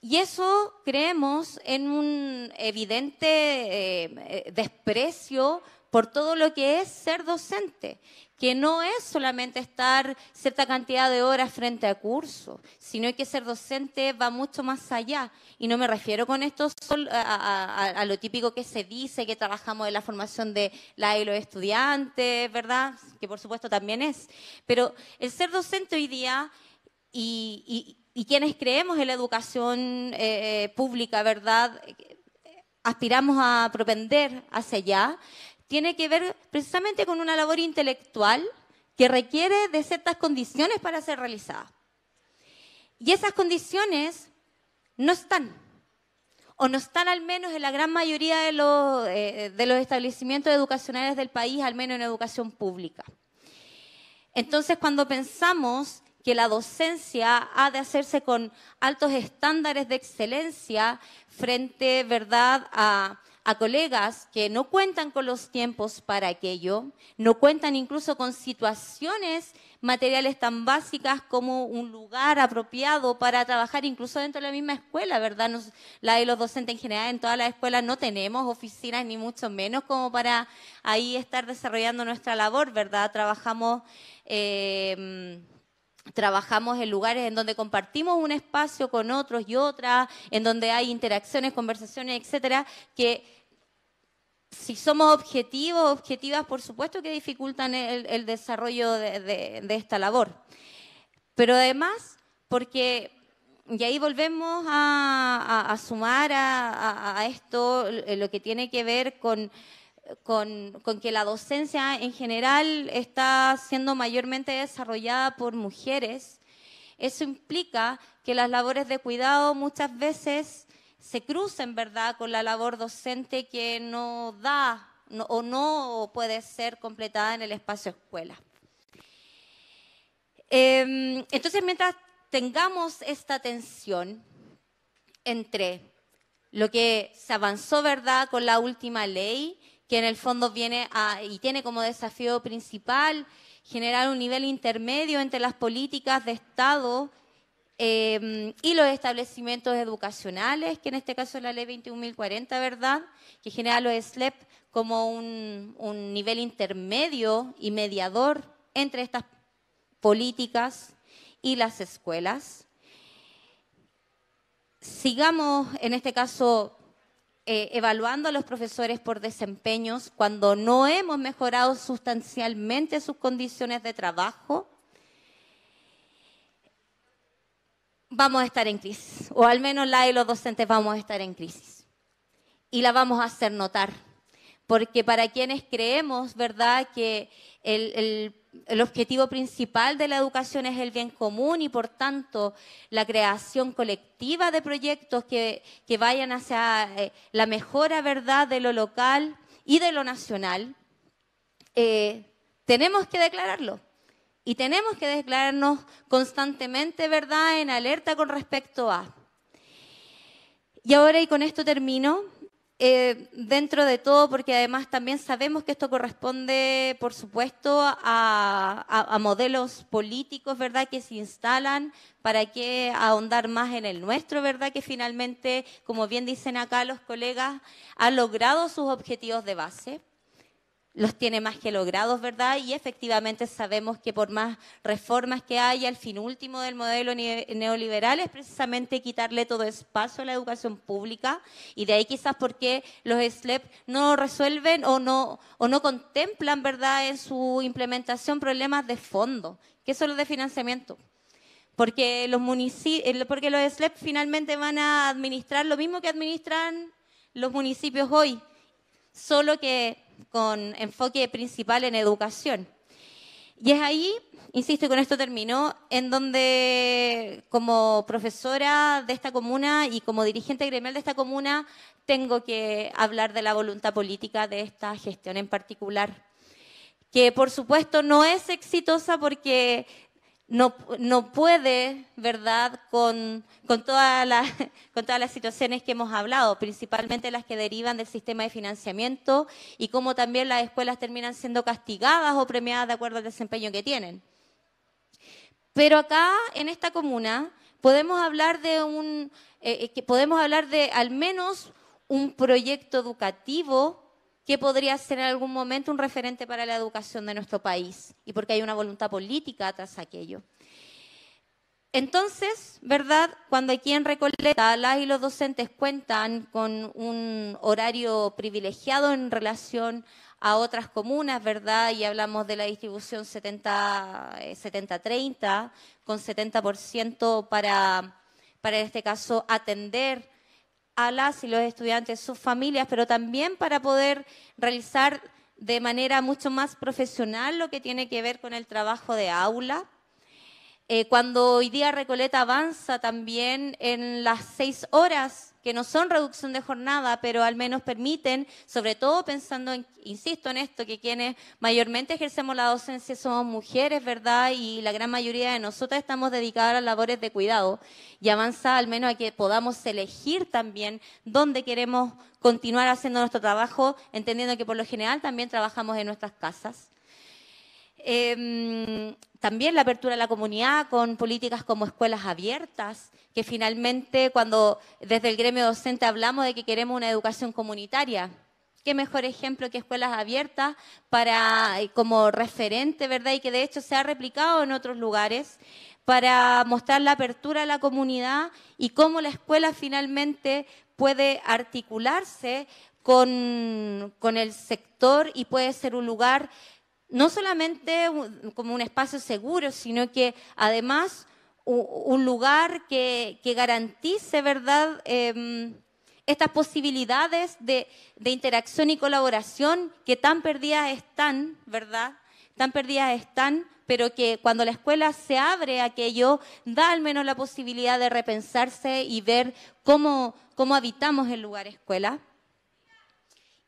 [SPEAKER 1] Y eso creemos en un evidente desprecio por todo lo que es ser docente, que no es solamente estar cierta cantidad de horas frente a cursos, sino que ser docente va mucho más allá. Y no me refiero con esto solo a lo típico que se dice, que trabajamos en la formación de la y los estudiantes, ¿verdad? Que por supuesto también es. Pero el ser docente hoy día y quienes creemos en la educación pública, ¿verdad?, aspiramos a propender hacia allá, tiene que ver precisamente con una labor intelectual que requiere de ciertas condiciones para ser realizada. Y esas condiciones no están, o no están al menos en la gran mayoría de los establecimientos educacionales del país, al menos en educación pública. Entonces, cuando pensamos que la docencia ha de hacerse con altos estándares de excelencia frente, ¿verdad?, a colegas que no cuentan con los tiempos para aquello, no cuentan incluso con situaciones materiales tan básicas como un lugar apropiado para trabajar incluso dentro de la misma escuela, ¿verdad? La de los docentes en general, en todas las escuelas no tenemos oficinas ni mucho menos como para ahí estar desarrollando nuestra labor, ¿verdad? Trabajamos en lugares en donde compartimos un espacio con otros y otras, en donde hay interacciones, conversaciones, etcétera, que si somos objetivas, por supuesto que dificultan el desarrollo de esta labor. Pero además, porque, y ahí volvemos a sumar a esto lo que tiene que ver con que la docencia en general está siendo mayormente desarrollada por mujeres. Eso implica que las labores de cuidado muchas veces se crucen, ¿verdad?, con la labor docente que no da o no puede ser completada en el espacio escuela. Entonces, mientras tengamos esta tensión entre lo que se avanzó, ¿verdad?, con la última ley, que en el fondo viene y tiene como desafío principal generar un nivel intermedio entre las políticas de Estado y los establecimientos educacionales, que en este caso es la ley 21.040, ¿verdad?, que genera los SLEP como un nivel intermedio y mediador entre estas políticas y las escuelas. Sigamos, en este caso, evaluando a los profesores por desempeños cuando no hemos mejorado sustancialmente sus condiciones de trabajo. Vamos a estar en crisis, o al menos la y los docentes vamos a estar en crisis. Y la vamos a hacer notar, porque para quienes creemos, ¿verdad?, que el objetivo principal de la educación es el bien común y, por tanto, la creación colectiva de proyectos que vayan hacia la mejora, ¿verdad?, de lo local y de lo nacional, tenemos que declararlo. Y tenemos que declararnos constantemente, ¿verdad?, en alerta con respecto a. Y ahora, y con esto termino, dentro de todo, porque además también sabemos que esto corresponde, por supuesto, a modelos políticos, ¿verdad?, que se instalan para que ahondar más en el nuestro, ¿verdad?, que finalmente, como bien dicen acá los colegas, ha logrado sus objetivos de base. Los tiene más que logrados, ¿verdad? Y efectivamente sabemos que por más reformas que haya, el fin último del modelo neoliberal es precisamente quitarle todo espacio a la educación pública, y de ahí quizás porque los SLEP no resuelven o no contemplan, ¿verdad?, en su implementación problemas de fondo, que son los de financiamiento. Porque los SLEP finalmente van a administrar lo mismo que administran los municipios hoy, solo que con enfoque principal en educación. Y es ahí, insisto, y con esto termino, en donde como profesora de esta comuna y como dirigente gremial de esta comuna tengo que hablar de la voluntad política de esta gestión en particular, que por supuesto no es exitosa porque no puede, ¿verdad?, con todas las situaciones que hemos hablado, principalmente las que derivan del sistema de financiamiento y cómo también las escuelas terminan siendo castigadas o premiadas de acuerdo al desempeño que tienen. Pero acá, en esta comuna, podemos hablar de al menos un proyecto educativo que podría ser en algún momento un referente para la educación de nuestro país y porque hay una voluntad política tras aquello. Entonces, ¿verdad? Cuando aquí en Recoleta las y los docentes cuentan con un horario privilegiado en relación a otras comunas, ¿verdad? Y hablamos de la distribución 70-30, con 70% para en este caso atender a las y los estudiantes, sus familias, pero también para poder realizar de manera mucho más profesional lo que tiene que ver con el trabajo de aula. Cuando hoy día Recoleta avanza también en las 6 horas, que no son reducción de jornada, pero al menos permiten, sobre todo pensando, insisto en esto, que quienes mayormente ejercemos la docencia somos mujeres, ¿verdad? Y la gran mayoría de nosotras estamos dedicadas a las labores de cuidado. Y avanza al menos a que podamos elegir también dónde queremos continuar haciendo nuestro trabajo, entendiendo que por lo general también trabajamos en nuestras casas. También la apertura a la comunidad con políticas como escuelas abiertas, que finalmente cuando desde el gremio docente hablamos de que queremos una educación comunitaria, qué mejor ejemplo que escuelas abiertas como referente, ¿verdad? Y que de hecho se ha replicado en otros lugares para mostrar la apertura a la comunidad y cómo la escuela finalmente puede articularse con el sector y puede ser un lugar no solamente como un espacio seguro, sino que además un lugar que garantice, ¿verdad?, estas posibilidades de interacción y colaboración que tan perdidas están, ¿verdad?, tan perdidas están, pero que cuando la escuela se abre a aquello, da al menos la posibilidad de repensarse y ver cómo habitamos el lugar escuela.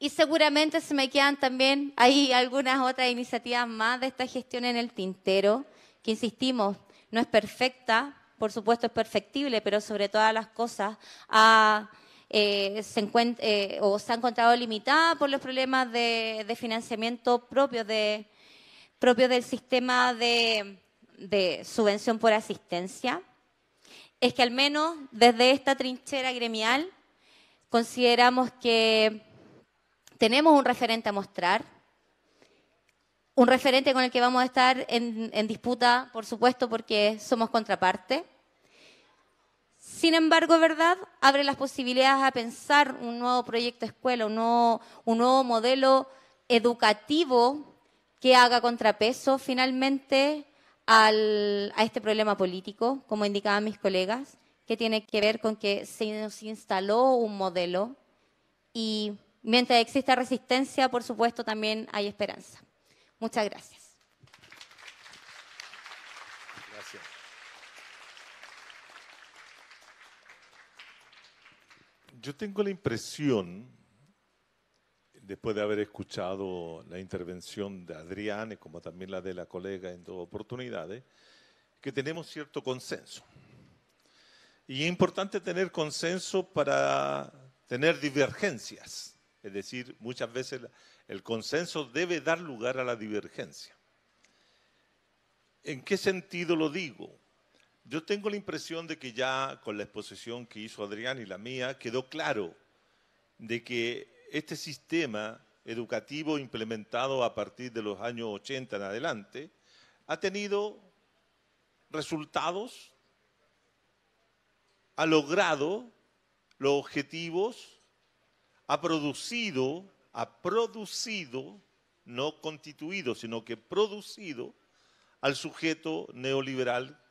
[SPEAKER 1] Y seguramente se me quedan también ahí algunas otras iniciativas más de esta gestión en el tintero, que insistimos, no es perfecta, por supuesto es perfectible, pero sobre todas las cosas se ha encontrado limitada por los problemas de financiamiento propios del sistema de subvención por asistencia. Es que al menos desde esta trinchera gremial consideramos que tenemos un referente a mostrar, un referente con el que vamos a estar en disputa, por supuesto, porque somos contraparte. Sin embargo, ¿verdad?, abre las posibilidades a pensar un nuevo proyecto de escuela, un nuevo modelo educativo que haga contrapeso finalmente a este problema político, como indicaban mis colegas, que tiene que ver con que se nos instaló un modelo y mientras exista resistencia, por supuesto, también hay esperanza. Muchas gracias.
[SPEAKER 2] Gracias. Yo tengo la impresión, después de haber escuchado la intervención de Adrián, como también la de la colega en dos oportunidades, que tenemos cierto consenso. Y es importante tener consenso para tener divergencias. Es decir, muchas veces el consenso debe dar lugar a la divergencia. ¿En qué sentido lo digo? Yo tengo la impresión de que ya con la exposición que hizo Adrián y la mía quedó claro de que este sistema educativo implementado a partir de los años 80 en adelante ha tenido resultados, ha logrado los objetivos, ha producido, no constituido, sino que producido al sujeto neoliberal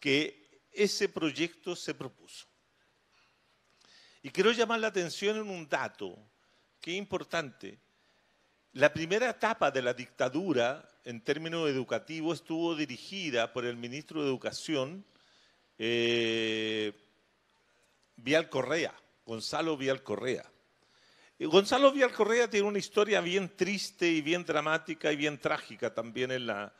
[SPEAKER 2] que ese proyecto se propuso. Y quiero llamar la atención en un dato que es importante. La primera etapa de la dictadura en términos educativos estuvo dirigida por el ministro de Educación, Vial Correa, Gonzalo Vial Correa. Y Gonzalo Vial Correa tiene una historia bien triste y bien dramática y bien trágica también en la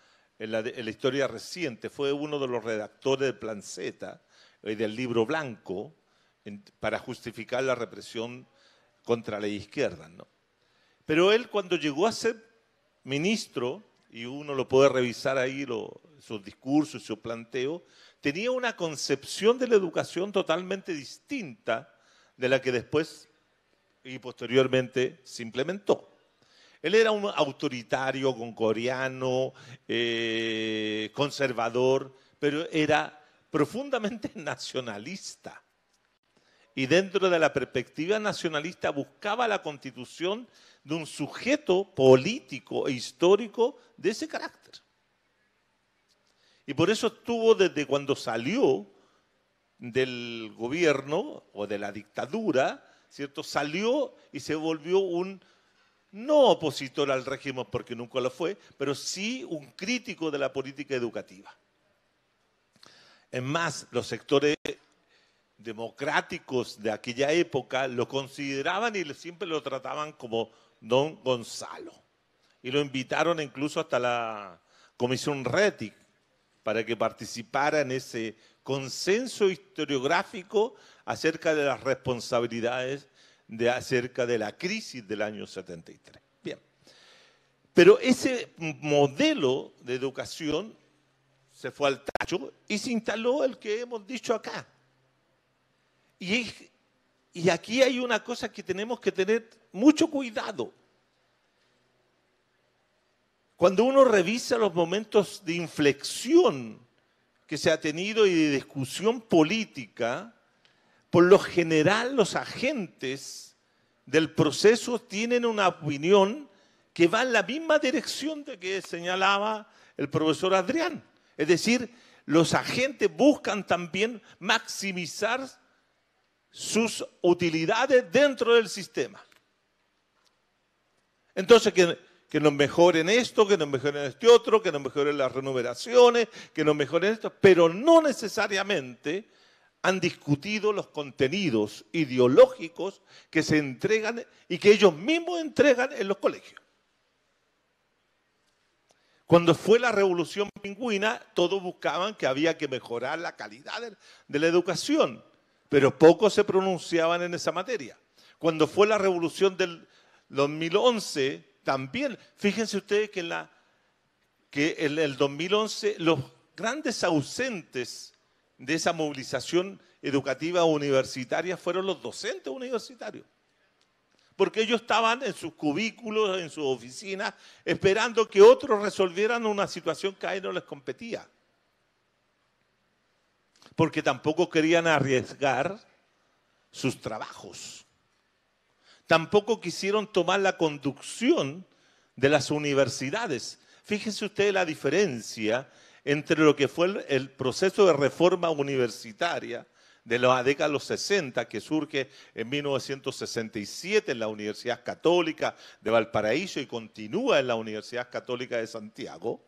[SPEAKER 2] historia reciente. Fue uno de los redactores del Plan Z y del Libro Blanco para justificar la represión contra la izquierda, ¿no? Pero él, cuando llegó a ser ministro, y uno lo puede revisar ahí, sus discursos y su planteo, tenía una concepción de la educación totalmente distinta de la que después y posteriormente se implementó. Él era un autoritario, concordiano, conservador, pero era profundamente nacionalista. Y dentro de la perspectiva nacionalista buscaba la constitución de un sujeto político e histórico de ese carácter. Y por eso estuvo desde cuando salió del gobierno o de la dictadura, ¿cierto? Salió y se volvió un no opositor al régimen porque nunca lo fue, pero sí un crítico de la política educativa. Es más, los sectores democráticos de aquella época lo consideraban y siempre lo trataban como Don Gonzalo. Y lo invitaron incluso hasta la Comisión Rettig para que participara en ese consenso historiográfico acerca de las responsabilidades acerca de la crisis del año 73. Bien, pero ese modelo de educación se fue al tacho y se instaló el que hemos dicho acá. Y aquí hay una cosa que tenemos que tener mucho cuidado. Cuando uno revisa los momentos de inflexión que se ha tenido y de discusión política, por lo general los agentes del proceso tienen una opinión que va en la misma dirección de que señalaba el profesor Adrián. Es decir, los agentes buscan también maximizar sus utilidades dentro del sistema. Entonces, que nos mejoren esto, que nos mejoren este otro, que nos mejoren las remuneraciones, que nos mejoren esto, pero no necesariamente han discutido los contenidos ideológicos que se entregan y que ellos mismos entregan en los colegios. Cuando fue la Revolución Pingüina, todos buscaban que había que mejorar la calidad de la educación, pero pocos se pronunciaban en esa materia. Cuando fue la Revolución del 2011, también, fíjense ustedes que en el 2011 los grandes ausentes de esa movilización educativa universitaria fueron los docentes universitarios. Porque ellos estaban en sus cubículos, en sus oficinas, esperando que otros resolvieran una situación que a ellos no les competía. Porque tampoco querían arriesgar sus trabajos. Tampoco quisieron tomar la conducción de las universidades. Fíjense ustedes la diferencia entre lo que fue el proceso de reforma universitaria de la década de los 60, que surge en 1967 en la Universidad Católica de Valparaíso y continúa en la Universidad Católica de Santiago,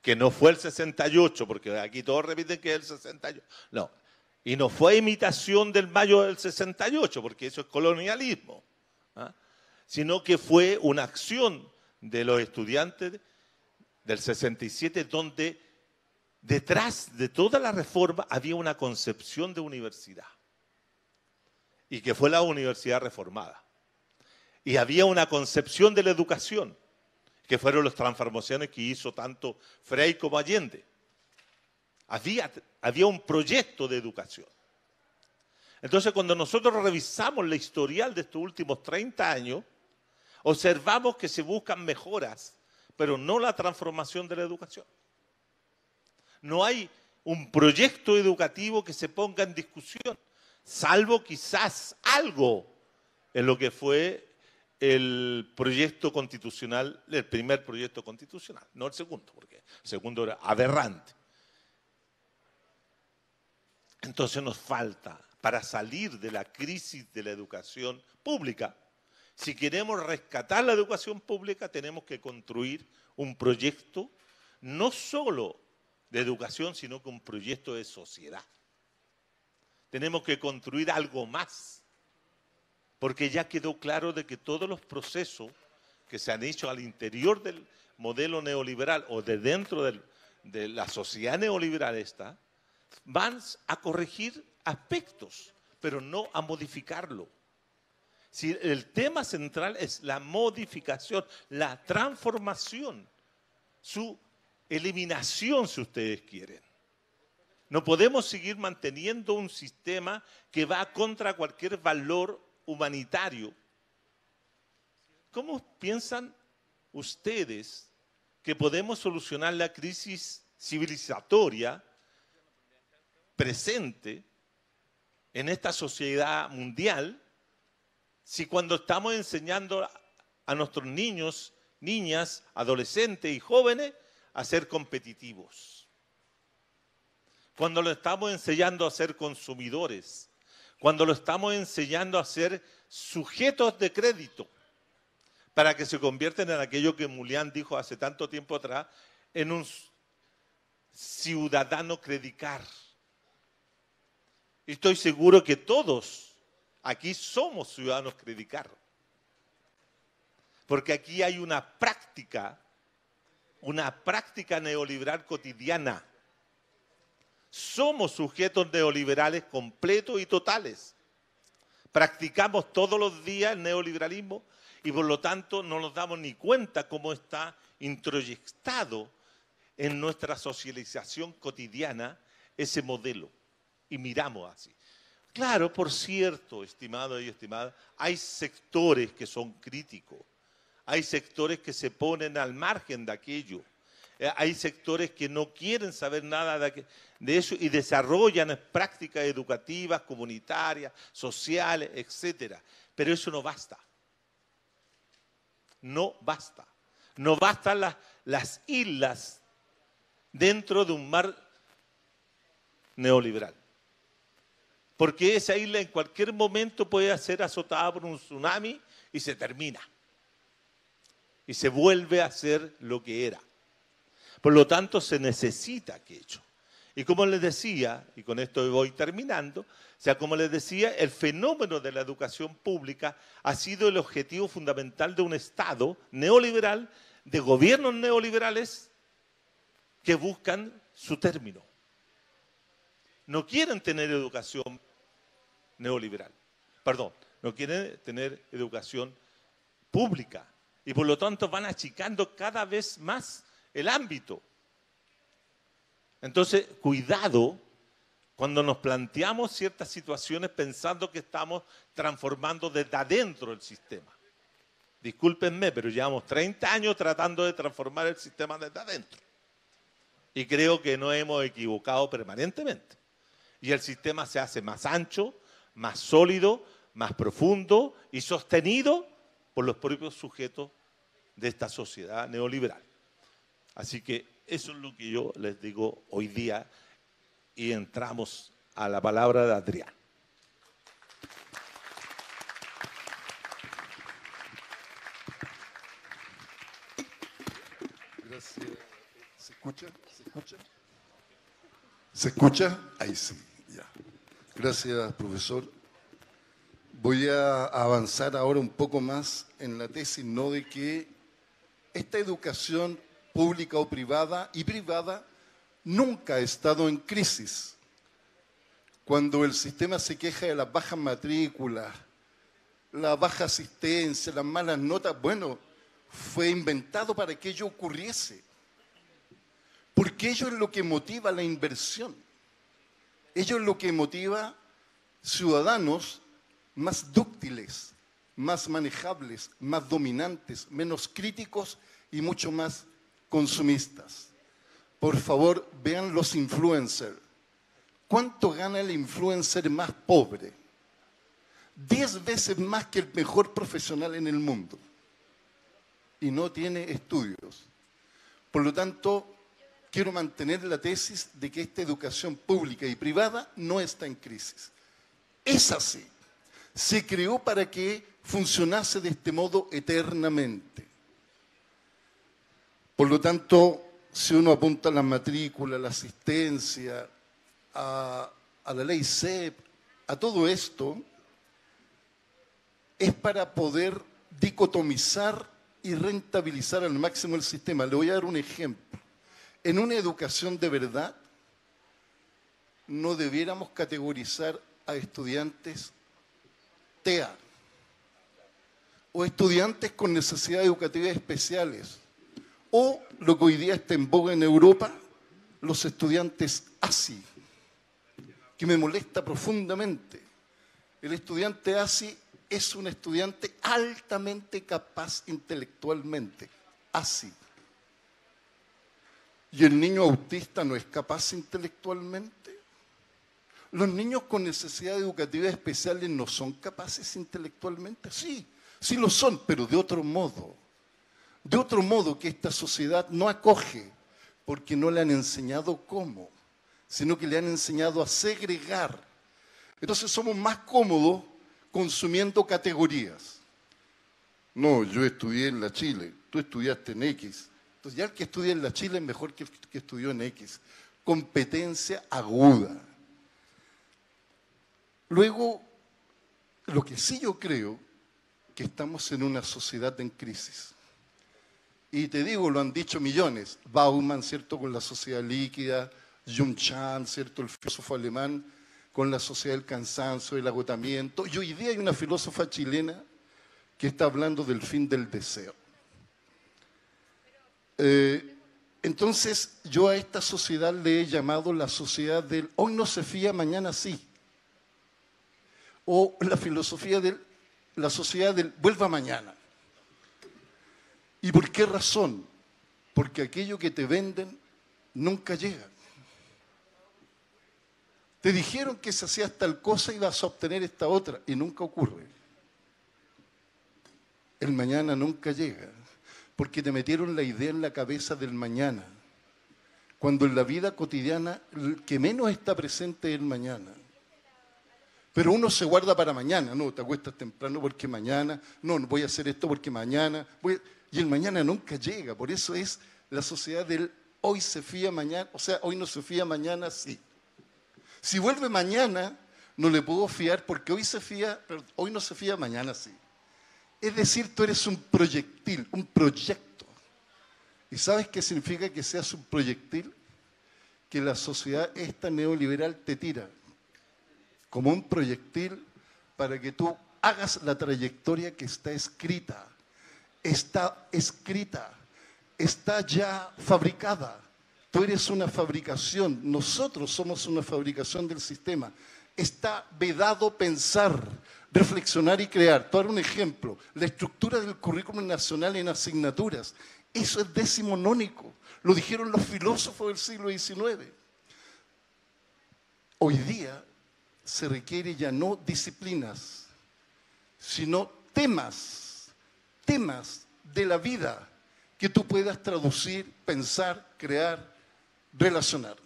[SPEAKER 2] que no fue el 68, porque aquí todos repiten que es el 68. No, y no fue imitación del mayo del 68, porque eso es colonialismo, ¿ah? Sino que fue una acción de los estudiantes del 67, donde detrás de toda la reforma había una concepción de universidad, y que fue la universidad reformada. Y había una concepción de la educación, que fueron las transformaciones que hizo tanto Frei como Allende. Había un proyecto de educación. Entonces, cuando nosotros revisamos la historial de estos últimos 30 años, observamos que se buscan mejoras, pero no la transformación de la educación. No hay un proyecto educativo que se ponga en discusión, salvo quizás algo en lo que fue el proyecto constitucional, el primer proyecto constitucional, no el segundo, porque el segundo era aberrante. Entonces nos falta, para salir de la crisis de la educación pública, si queremos rescatar la educación pública, tenemos que construir un proyecto no solo de educación, sino que un proyecto de sociedad. Tenemos que construir algo más, porque ya quedó claro de que todos los procesos que se han hecho al interior del modelo neoliberal o de dentro de la sociedad neoliberal esta, van a corregir aspectos, pero no a modificarlo. Si el tema central es la modificación, la transformación, su eliminación, si ustedes quieren. No podemos seguir manteniendo un sistema que va contra cualquier valor humanitario, ¿cómo piensan ustedes que podemos solucionar la crisis civilizatoria presente en esta sociedad mundial si cuando estamos enseñando a nuestros niños, niñas, adolescentes y jóvenes a ser competitivos? Cuando lo estamos enseñando a ser consumidores, cuando lo estamos enseñando a ser sujetos de crédito, para que se conviertan en aquello que Mulián dijo hace tanto tiempo atrás, en un ciudadano credicar. Y estoy seguro que todos aquí somos ciudadanos credicar. Porque aquí hay una práctica neoliberal cotidiana. Somos sujetos neoliberales completos y totales. Practicamos todos los días el neoliberalismo y por lo tanto no nos damos ni cuenta cómo está introyectado en nuestra socialización cotidiana ese modelo. Y miramos así. Claro, por cierto, estimados y estimadas, hay sectores que son críticos. Hay sectores que se ponen al margen de aquello. Hay sectores que no quieren saber nada de eso y desarrollan prácticas educativas, comunitarias, sociales, etc. Pero eso no basta. No basta. No bastan las islas dentro de un mar neoliberal. Porque esa isla en cualquier momento puede ser azotada por un tsunami y se termina. Y se vuelve a ser lo que era. Por lo tanto, se necesita aquello. Y como les decía, y con esto voy terminando, o sea, como les decía, el fenómeno de la educación pública ha sido el objetivo fundamental de un Estado neoliberal, de gobiernos neoliberales que buscan su término. No quieren tener educación neoliberal. Perdón, no quieren tener educación pública. Y por lo tanto van achicando cada vez más el ámbito. Entonces, cuidado cuando nos planteamos ciertas situaciones pensando que estamos transformando desde adentro el sistema. Discúlpenme, pero llevamos 30 años tratando de transformar el sistema desde adentro. Y creo que nos hemos equivocado permanentemente. Y el sistema se hace más ancho, más sólido, más profundo y sostenido por los propios sujetos de esta sociedad neoliberal. Así que eso es lo que yo les digo hoy día y entramos a la palabra de Adrián.
[SPEAKER 3] Gracias. ¿Se escucha? ¿Se escucha? ¿Se escucha? Ahí sí, ya. Gracias, profesor. Voy a avanzar ahora un poco más en la tesis, no de que esta educación pública o privada y privada nunca ha estado en crisis. Cuando el sistema se queja de las bajas matrículas, la baja asistencia, las malas notas, bueno, fue inventado para que ello ocurriese. Porque ello es lo que motiva la inversión. Ello es lo que motiva ciudadanos más dúctiles, más manejables, más dominantes, menos críticos y mucho más consumistas. Por favor, vean los influencers. ¿Cuánto gana el influencer más pobre? 10 veces más que el mejor profesional en el mundo. Y no tiene estudios. Por lo tanto, quiero mantener la tesis de que esta educación pública y privada no está en crisis. Es así. Se creó para que funcionase de este modo eternamente. Por lo tanto, si uno apunta a la matrícula, a la asistencia, a la ley CEP, a todo esto, es para poder dicotomizar y rentabilizar al máximo el sistema. Le voy a dar un ejemplo. En una educación de verdad, no debiéramos categorizar a estudiantes TEA o estudiantes con necesidades educativas especiales o, lo que hoy día está en boga en Europa, los estudiantes ASI, que me molesta profundamente. El estudiante ASI es un estudiante altamente capaz intelectualmente. Así. ¿Y el niño autista no es capaz intelectualmente? ¿Los niños con necesidades educativas especiales no son capaces intelectualmente? Sí, sí lo son, pero de otro modo. De otro modo que esta sociedad no acoge, porque no le han enseñado cómo, sino que le han enseñado a segregar. Entonces somos más cómodos consumiendo categorías. No, yo estudié en la Chile, tú estudiaste en X. Entonces ya el que estudia en la Chile es mejor que el que estudió en X. Competencia aguda. Luego, lo que sí yo creo, que estamos en una sociedad en crisis. Y te digo, lo han dicho millones. Bauman, ¿cierto?, con la sociedad líquida. Jung Chan, ¿cierto?, el filósofo alemán, con la sociedad del cansancio, del agotamiento. Y hoy día hay una filósofa chilena que está hablando del fin del deseo. Entonces, yo a esta sociedad le he llamado la sociedad del hoy no se fía, mañana sí. O la filosofía de la sociedad del vuelva mañana. ¿Y por qué razón? Porque aquello que te venden nunca llega. Te dijeron que si hacías tal cosa ibas a obtener esta otra y nunca ocurre. El mañana nunca llega, porque te metieron la idea en la cabeza del mañana, cuando en la vida cotidiana el que menos está presente es el mañana. Pero uno se guarda para mañana, no, te acuestas temprano porque mañana, no voy a hacer esto porque mañana, y el mañana nunca llega. Por eso es la sociedad del hoy se fía mañana, o sea, hoy no se fía, mañana sí. Si vuelve mañana, no le puedo fiar porque hoy se fía, pero hoy no se fía, mañana sí. Es decir, tú eres un proyectil, un proyecto. ¿Y sabes qué significa que seas un proyectil? Que la sociedad esta neoliberal te tira como un proyectil para que tú hagas la trayectoria que está escrita. Está escrita, está ya fabricada. Tú eres una fabricación, nosotros somos una fabricación del sistema. Está vedado pensar, reflexionar y crear. Te voy a dar un ejemplo. La estructura del currículum nacional en asignaturas. Eso es decimonónico. Lo dijeron los filósofos del siglo XIX. Hoy día se requiere ya no disciplinas, sino temas de la vida que tú puedas traducir, pensar, crear, relacionar.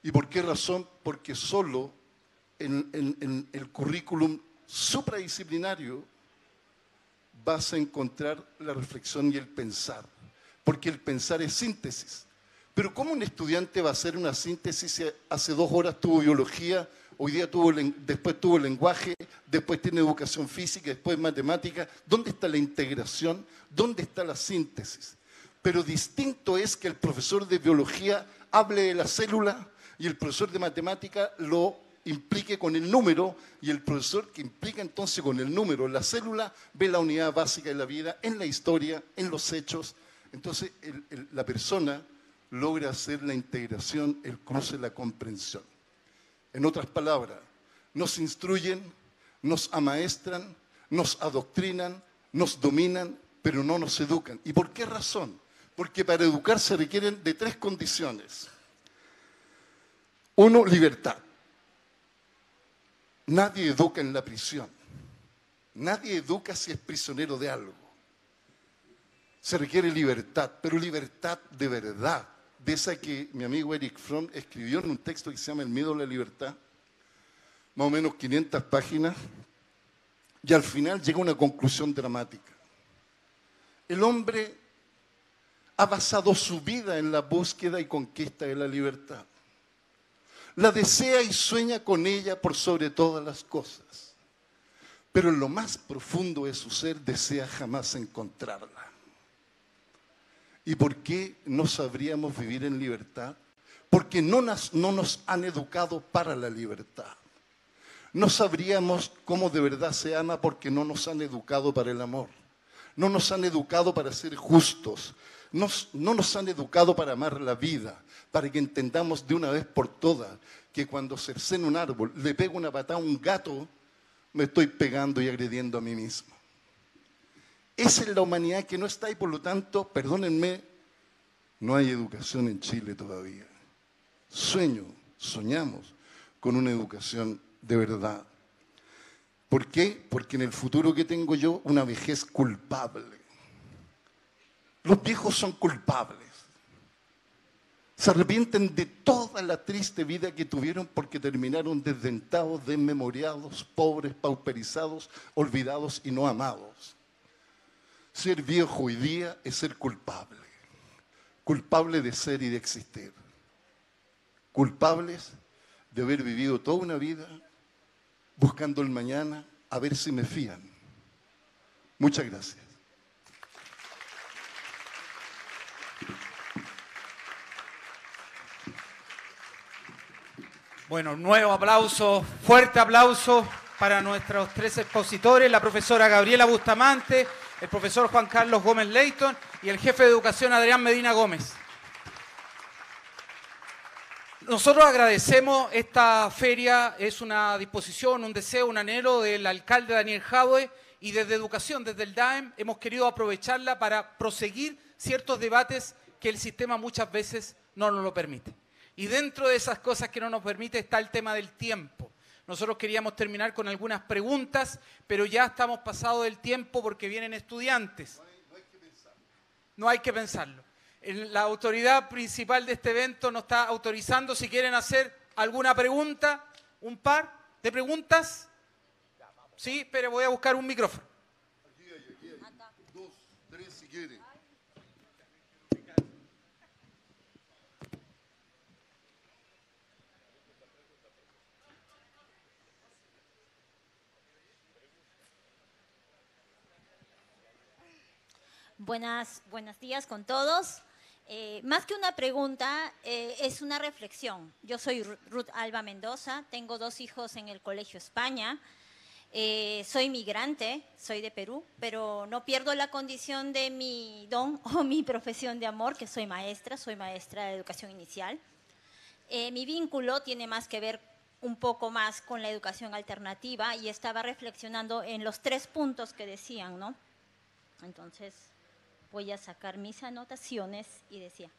[SPEAKER 3] ¿Y por qué razón? Porque solo en el currículum supradisciplinario vas a encontrar la reflexión y el pensar, porque el pensar es síntesis. Pero ¿cómo un estudiante va a hacer una síntesis si hace 2 horas tuvo biología, hoy día después tuvo lenguaje, después tiene educación física, después matemática? ¿Dónde está la integración? ¿Dónde está la síntesis? Pero distinto es que el profesor de biología hable de la célula y el profesor de matemática lo implique con el número, y el profesor que implica entonces con el número la célula ve la unidad básica de la vida en la historia, en los hechos. Entonces la persona logra hacer la integración, el cruce, la comprensión. En otras palabras, nos instruyen, nos amaestran, nos adoctrinan, nos dominan, pero no nos educan. ¿Y por qué razón? Porque para educar se requieren de 3 condiciones. 1, libertad. Nadie educa en la prisión. Nadie educa si es prisionero de algo. Se requiere libertad, pero libertad de verdad. De esa que mi amigo Eric Fromm escribió en un texto que se llama El miedo a la libertad. Más o menos 500 páginas. Y al final llega a una conclusión dramática. El hombre ha basado su vida en la búsqueda y conquista de la libertad. La desea y sueña con ella por sobre todas las cosas. Pero en lo más profundo de su ser desea jamás encontrarla. ¿Y por qué no sabríamos vivir en libertad? Porque no nos han educado para la libertad. No sabríamos cómo de verdad se ama porque no nos han educado para el amor. No nos han educado para ser justos. No nos han educado para amar la vida, para que entendamos de una vez por todas que cuando cercena un árbol, le pega una patada a un gato, me estoy pegando y agrediendo a mí mismo. Esa es la humanidad que no está y por lo tanto, perdónenme, no hay educación en Chile todavía. Soñamos con una educación de verdad. ¿Por qué? Porque en el futuro que tengo yo, una vejez culpable. Los viejos son culpables. Se arrepienten de toda la triste vida que tuvieron porque terminaron desdentados, desmemoriados, pobres, pauperizados, olvidados y no amados. Ser viejo hoy día es ser culpable. Culpable de ser y de existir. Culpables de haber vivido toda una vida buscando el mañana a ver si me fían. Muchas gracias.
[SPEAKER 4] Bueno, nuevo aplauso, fuerte aplauso para nuestros tres expositores, la profesora Gabriela Bustamante, el profesor Juan Carlos Gómez Leighton y el jefe de educación Adrián Medina Gómez. Nosotros agradecemos esta feria, es una disposición, un deseo, un anhelo del alcalde Daniel Jadue y desde Educación, desde el DAEM, hemos querido aprovecharla para proseguir ciertos debates que el sistema muchas veces no nos lo permite. Y dentro de esas cosas que no nos permite está el tema del tiempo. Nosotros queríamos terminar con algunas preguntas, pero ya estamos pasados del tiempo porque vienen estudiantes. No hay que pensarlo. La autoridad principal de este evento nos está autorizando. Si quieren hacer alguna pregunta, un par de preguntas. Sí, pero voy a buscar un micrófono.
[SPEAKER 3] Aquí. 2, 3 si quieren.
[SPEAKER 5] Buenos días con todos. Más que una pregunta, es una reflexión. Yo soy Ruth Alba Mendoza, tengo 2 hijos en el Colegio España. Soy migrante, soy de Perú, pero no pierdo la condición de mi don o mi profesión de amor, que soy maestra de educación inicial. Mi vínculo tiene más que ver un poco más con la educación alternativa y estaba reflexionando en los 3 puntos que decían, ¿no? Entonces voy a sacar mis anotaciones y decía,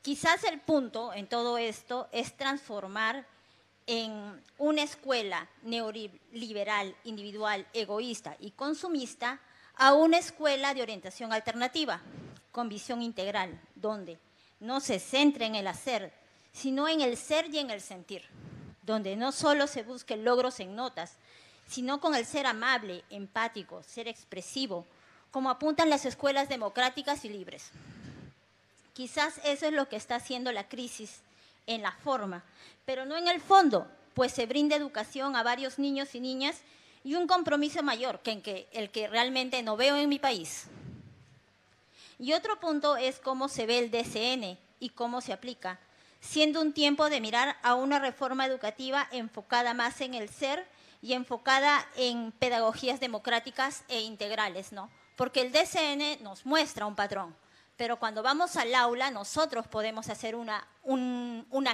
[SPEAKER 5] quizás el punto en todo esto es transformar en una escuela neoliberal, individual, egoísta y consumista a una escuela de orientación alternativa, con visión integral, donde no se centre en el hacer, sino en el ser y en el sentir, donde no solo se busquen logros en notas, sino con el ser amable, empático, ser expresivo, como apuntan las escuelas democráticas y libres. Quizás eso es lo que está haciendo la crisis en la forma, pero no en el fondo, pues se brinda educación a varios niños y niñas y un compromiso mayor que el que realmente no veo en mi país. Y otro punto es cómo se ve el DCN y cómo se aplica, siendo un tiempo de mirar a una reforma educativa enfocada más en el ser y enfocada en pedagogías democráticas e integrales, ¿no? Porque el DCN nos muestra un patrón, pero cuando vamos al aula nosotros podemos hacer una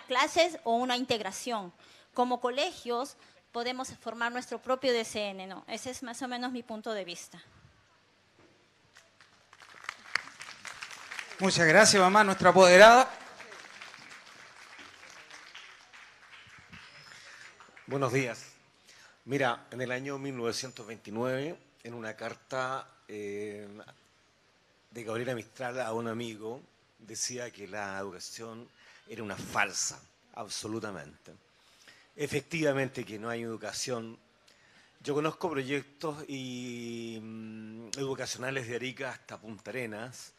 [SPEAKER 5] clase o una integración. Como colegios podemos formar nuestro propio DCN, ¿no? Ese es más o menos mi punto de vista.
[SPEAKER 4] Muchas gracias, mamá, nuestra apoderada.
[SPEAKER 6] Buenos días. Mira, en el año 1929, en una carta de Gabriela Mistral a un amigo, decía que la educación era una farsa, absolutamente. Efectivamente que no hay educación. Yo conozco proyectos educacionales de Arica hasta Punta Arenas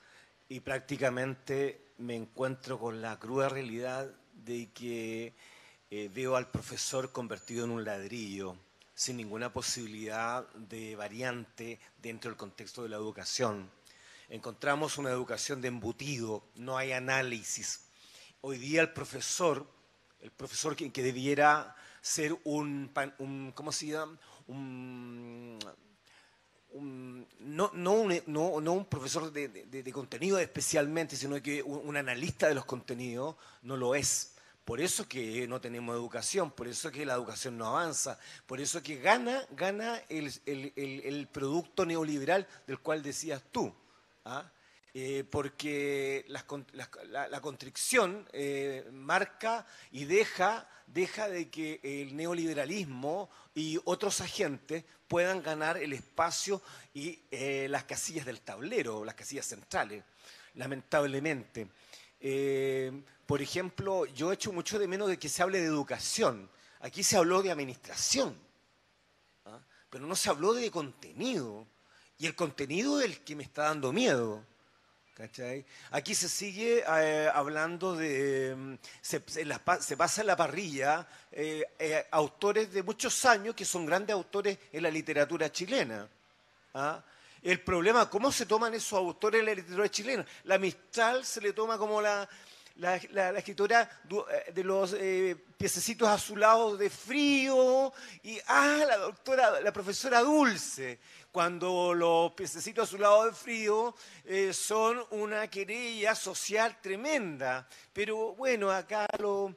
[SPEAKER 6] y prácticamente me encuentro con la cruda realidad de que veo al profesor convertido en un ladrillo, sin ninguna posibilidad de variante dentro del contexto de la educación. Encontramos una educación de embutido, no hay análisis. Hoy día el profesor que debiera ser ¿cómo se llama? No un profesor de contenido especialmente, sino que un analista de los contenidos, no lo es. Por eso que no tenemos educación, por eso que la educación no avanza, por eso que gana el producto neoliberal del cual decías tú. ¿Ah? Porque la constricción marca y deja de que el neoliberalismo y otros agentes puedan ganar el espacio y las casillas del tablero, las casillas centrales, lamentablemente. Por ejemplo, yo echo mucho de menos de que se hable de educación. Aquí se habló de administración, ¿ah? Pero no se habló de contenido. Y el contenido es el que me está dando miedo. ¿Cachai? Aquí se sigue hablando de... Se pasa en la parrilla autores de muchos años que son grandes autores en la literatura chilena. ¿Ah? El problema, ¿cómo se toman esos autores en la literatura chilena? La Mistral se le toma como la escritora de los piececitos azulados de frío y la profesora Dulce, cuando los piececitos azulados de frío son una querella social tremenda. Pero bueno, acá los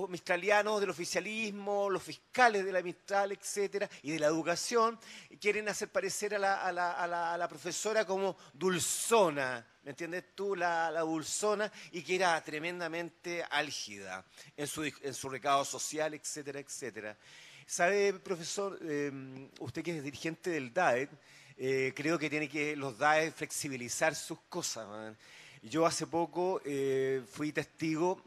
[SPEAKER 6] mistralianos del oficialismo, los fiscales de la Mistral, etcétera, y de la educación, quieren hacer parecer a la profesora como dulzona, ¿me entiendes tú? La dulzona, y que era tremendamente álgida en su recado social, etcétera, etcétera. ¿Sabe, profesor? Usted que es dirigente del DAET, creo que los DAET flexibilizar sus cosas, man. Yo hace poco fui testigo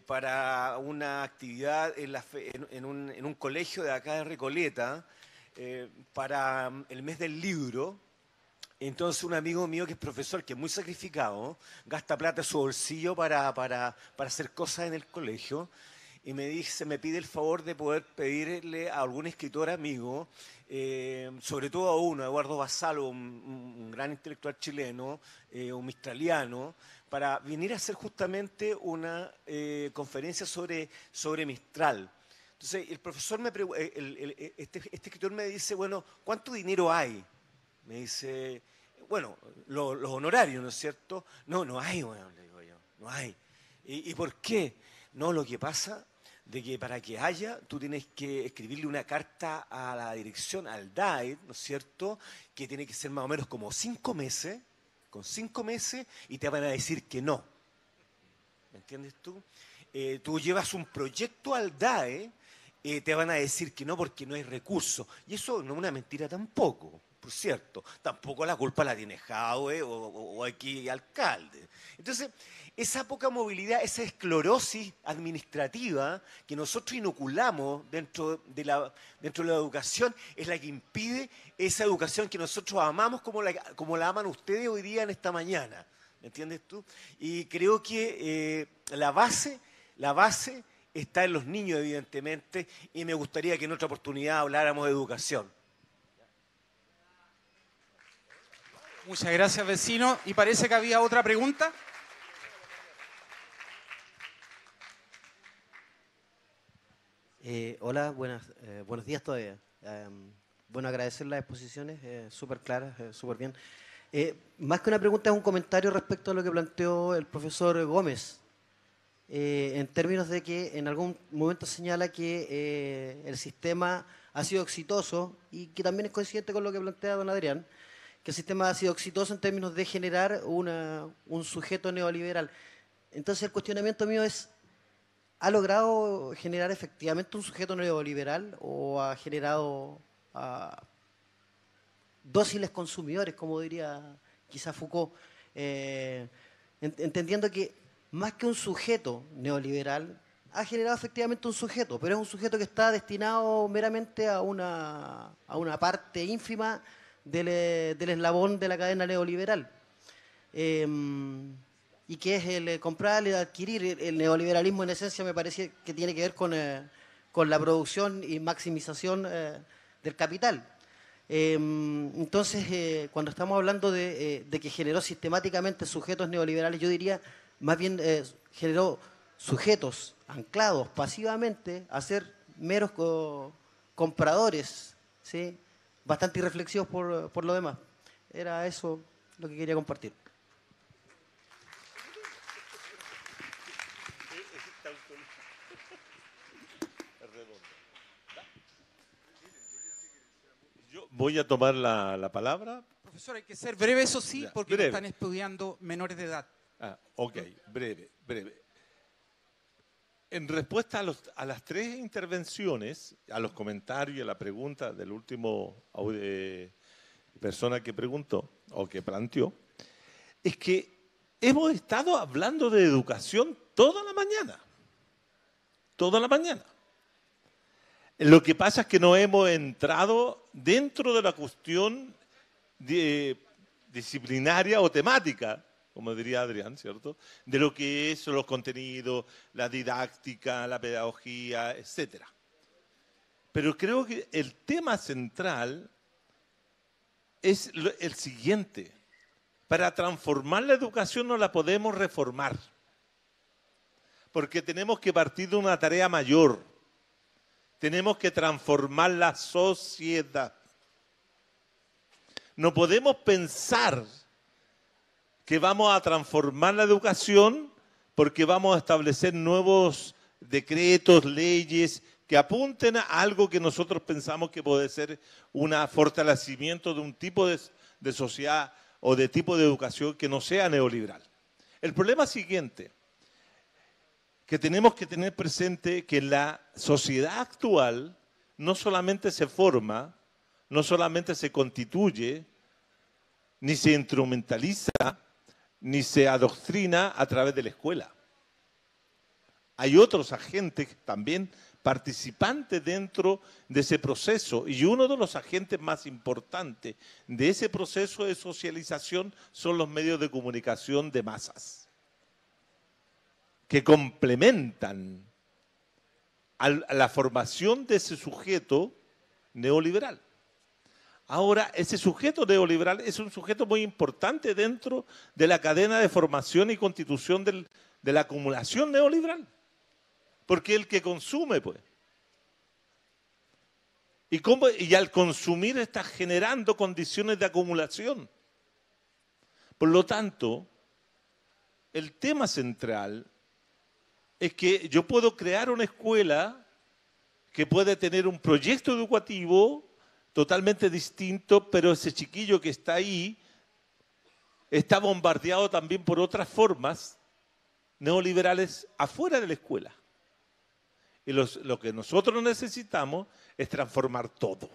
[SPEAKER 6] para una actividad en un colegio de acá de Recoleta para el mes del libro. Entonces un amigo mío que es profesor, que es muy sacrificado, gasta plata de su bolsillo para hacer cosas en el colegio, y me pide el favor de poder pedirle a algún escritor amigo, sobre todo a uno, Eduardo Basalo, un gran intelectual chileno, un mistraliano, para venir a hacer justamente una conferencia sobre Mistral. Entonces el profesor este escritor me dice, bueno, ¿cuánto dinero hay? Me dice, bueno, los honorarios, ¿no es cierto? No hay, bueno, le digo yo, no hay. ¿Y por qué? No, lo que pasa de que para que haya, tú tienes que escribirle una carta a la dirección, al DAET, ¿no es cierto?, que tiene que ser más o menos como 5 meses, con 5 meses, y te van a decir que no. ¿Me entiendes tú? Tú llevas un proyecto al DAET, te van a decir que no porque no hay recursos. Y eso no es una mentira tampoco, por cierto. Tampoco la culpa la tiene Jadwe o aquí alcalde. Entonces, esa poca movilidad, esa esclerosis administrativa que nosotros inoculamos dentro de la educación es la que impide esa educación que nosotros amamos como la aman ustedes hoy día en esta mañana. ¿Me entiendes tú? Y creo que la base está en los niños, evidentemente, y me gustaría que en otra oportunidad habláramos de educación.
[SPEAKER 4] Muchas gracias, vecino. Y parece que había otra pregunta.
[SPEAKER 7] Hola, buenos días todavía. Bueno, agradecer las exposiciones, súper claras, súper bien. Más que una pregunta, es un comentario respecto a lo que planteó el profesor Gómez, en términos de que en algún momento señala que el sistema ha sido exitoso y que también es coincidente con lo que plantea don Adrián, que el sistema ha sido exitoso en términos de generar un sujeto neoliberal. Entonces el cuestionamiento mío es, ¿ha logrado generar efectivamente un sujeto neoliberal o ha generado dóciles consumidores, como diría quizá Foucault? Entendiendo que más que un sujeto neoliberal, ha generado efectivamente un sujeto, pero es un sujeto que está destinado meramente a una parte ínfima del eslabón de la cadena neoliberal. Y que es el comprar, el adquirir. El neoliberalismo en esencia me parece que tiene que ver con la producción y maximización del capital. Entonces, cuando estamos hablando de que generó sistemáticamente sujetos neoliberales, yo diría más bien generó sujetos anclados pasivamente a ser meros compradores, ¿sí? Bastante irreflexivos por lo demás. Era eso lo que quería compartir.
[SPEAKER 2] Voy a tomar la palabra.
[SPEAKER 4] Profesor, hay que ser breve, eso sí,
[SPEAKER 2] Ya,
[SPEAKER 4] porque
[SPEAKER 2] breve.
[SPEAKER 4] no están estudiando menores de edad.
[SPEAKER 2] Ok, breve. En respuesta a las tres intervenciones, a los comentarios y a la pregunta del último persona que preguntó o que planteó, es que hemos estado hablando de educación toda la mañana. Toda la mañana. Lo que pasa es que no hemos entrado dentro de la cuestión disciplinaria o temática, como diría Adrián, ¿cierto? De lo que es los contenidos, la didáctica, la pedagogía, etc. Pero creo que el tema central es el siguiente. Para transformar la educación no la podemos reformar, porque tenemos que partir de una tarea mayor. Tenemos que transformar la sociedad. No podemos pensar que vamos a transformar la educación porque vamos a establecer nuevos decretos, leyes que apunten a algo que nosotros pensamos que puede ser un fortalecimiento de un tipo de sociedad o de tipo de educación que no sea neoliberal. El problema es siguiente, que tenemos que tener presente que la sociedad actual no solamente se forma, no solamente se constituye, ni se instrumentaliza, ni se adoctrina a través de la escuela. Hay otros agentes también participantes dentro de ese proceso y uno de los agentes más importantes de ese proceso de socialización son los medios de comunicación de masas, que complementan a la formación de ese sujeto neoliberal. Ahora, ese sujeto neoliberal es un sujeto muy importante dentro de la cadena de formación y constitución de la acumulación neoliberal, porque es el que consume, pues. Y al consumir está generando condiciones de acumulación. Por lo tanto, el tema central es que yo puedo crear una escuela que puede tener un proyecto educativo totalmente distinto, pero ese chiquillo que está ahí está bombardeado también por otras formas neoliberales afuera de la escuela. Y lo que nosotros necesitamos es transformar todo.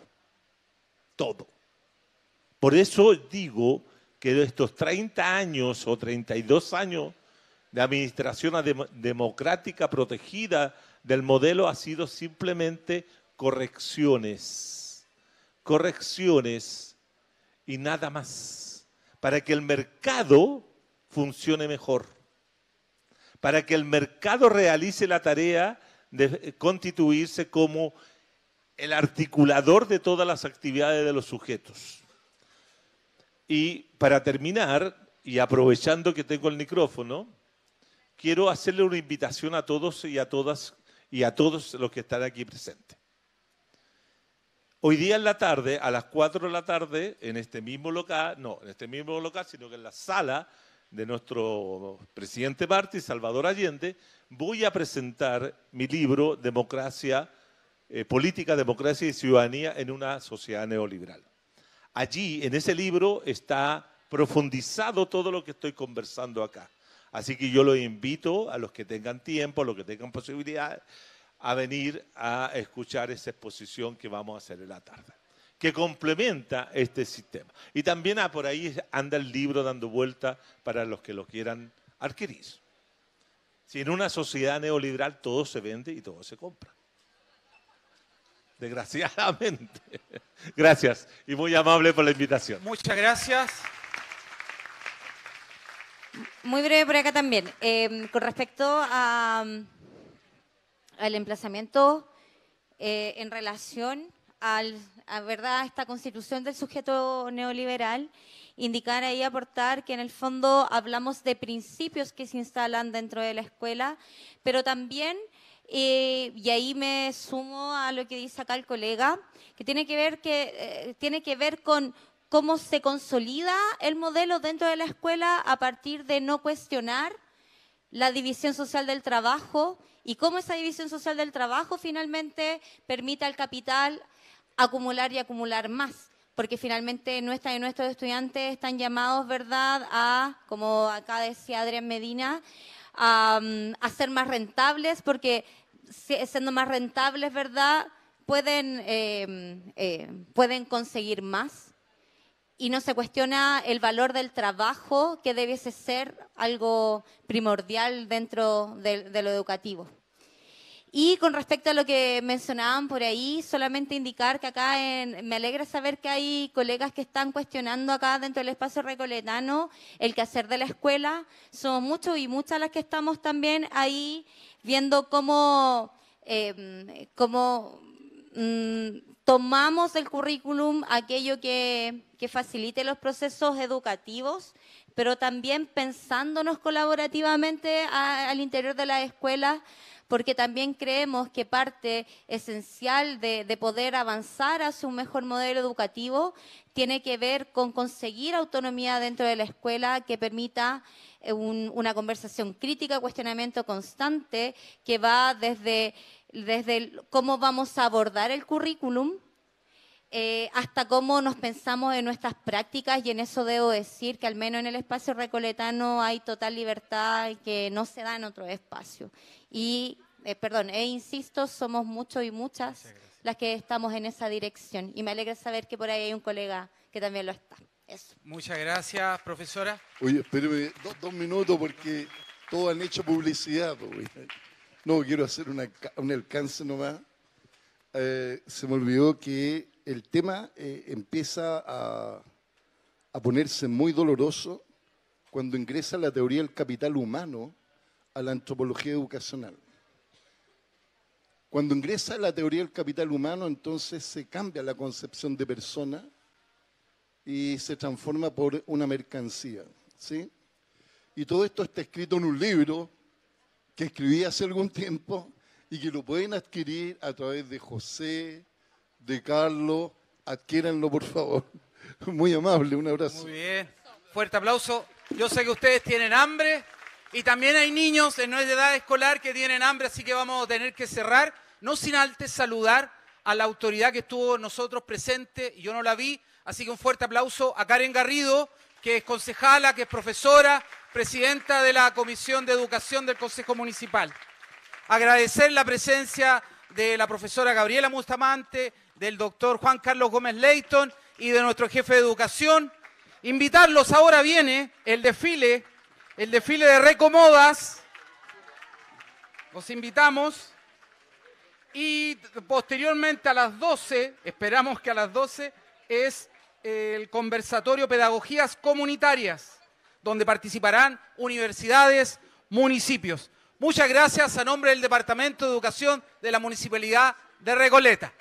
[SPEAKER 2] Todo. Por eso digo que estos 30 años o 32 años de administración democrática protegida del modelo ha sido simplemente correcciones y nada más, para que el mercado funcione mejor, para que el mercado realice la tarea de constituirse como el articulador de todas las actividades de los sujetos. Y para terminar, y aprovechando que tengo el micrófono, quiero hacerle una invitación a todos y a todas y a todos los que están aquí presentes. Hoy día en la tarde, a las 4 de la tarde, en este mismo local, sino que en la sala de nuestro presidente Martí, Salvador Allende, voy a presentar mi libro Democracia, Política, Democracia y Ciudadanía en una sociedad neoliberal. Allí, en ese libro, está profundizado todo lo que estoy conversando acá. Así que yo los invito a los que tengan tiempo, a los que tengan posibilidad, a venir a escuchar esa exposición que vamos a hacer en la tarde, que complementa este sistema. Y también por ahí anda el libro dando vuelta para los que lo quieran adquirir. Si en una sociedad neoliberal todo se vende y todo se compra. Desgraciadamente. Gracias y muy amable por la invitación.
[SPEAKER 4] Muchas gracias.
[SPEAKER 1] Muy breve por acá también. Con respecto al emplazamiento en relación a esta constitución del sujeto neoliberal, indicar ahí, aportar que en el fondo hablamos de principios que se instalan dentro de la escuela, pero también, y ahí me sumo a lo que dice acá el colega, que tiene que ver con cómo se consolida el modelo dentro de la escuela a partir de no cuestionar la división social del trabajo y cómo esa división social del trabajo finalmente permite al capital acumular y acumular más. porque finalmente nuestras y nuestros estudiantes están llamados, ¿verdad?, a, como acá decía Adrián Medina, a ser más rentables, porque siendo más rentables, ¿verdad?, pueden conseguir más. Y no se cuestiona el valor del trabajo, que debiese ser algo primordial dentro de lo educativo. Y con respecto a lo que mencionaban por ahí, solamente indicar que acá me alegra saber que hay colegas que están cuestionando acá dentro del espacio recoletano el quehacer de la escuela. Somos muchos y muchas las que estamos también ahí viendo cómo tomamos del currículum aquello que facilite los procesos educativos, pero también pensándonos colaborativamente al interior de las escuelas, porque también creemos que parte esencial de poder avanzar hacia un mejor modelo educativo tiene que ver con conseguir autonomía dentro de la escuela que permita una conversación crítica, cuestionamiento constante, que va desde cómo vamos a abordar el currículum, hasta cómo nos pensamos en nuestras prácticas, y en eso debo decir que al menos en el espacio recoletano hay total libertad que no se da en otro espacio. Y, insisto, somos muchos y muchas las que estamos en esa dirección. Y me alegra saber que por ahí hay un colega que también lo está. Eso.
[SPEAKER 4] Muchas gracias, profesora.
[SPEAKER 3] Oye, espéreme 2 minutos porque todos han hecho publicidad. No, quiero hacer un alcance nomás. Se me olvidó que el tema empieza a ponerse muy doloroso cuando ingresa la teoría del capital humano a la antropología educacional. Cuando ingresa la teoría del capital humano, entonces se cambia la concepción de persona y se transforma por una mercancía, ¿sí? Y todo esto está escrito en un libro que escribí hace algún tiempo y que lo pueden adquirir a través de José, de Carlos. Adquiéranlo, por favor. Muy amable, un abrazo.
[SPEAKER 4] Muy bien, fuerte aplauso. Yo sé que ustedes tienen hambre y también hay niños en nuestra edad escolar que tienen hambre, así que vamos a tener que cerrar, no sin antes saludar a la autoridad que estuvo nosotros presente, y yo no la vi, así que un fuerte aplauso a Karen Garrido, que es concejala, que es profesora, presidenta de la Comisión de Educación del Consejo Municipal. Agradecer la presencia de la profesora Gabriela Bustamante, del doctor Juan Carlos Gómez Leighton y de nuestro jefe de educación. Invitarlos, ahora viene el desfile de Recomodas. Los invitamos. Y posteriormente a las 12, esperamos que a las 12, es el conversatorio Pedagogías Comunitarias, donde participarán universidades, municipios. Muchas gracias a nombre del Departamento de Educación de la Municipalidad de Recoleta.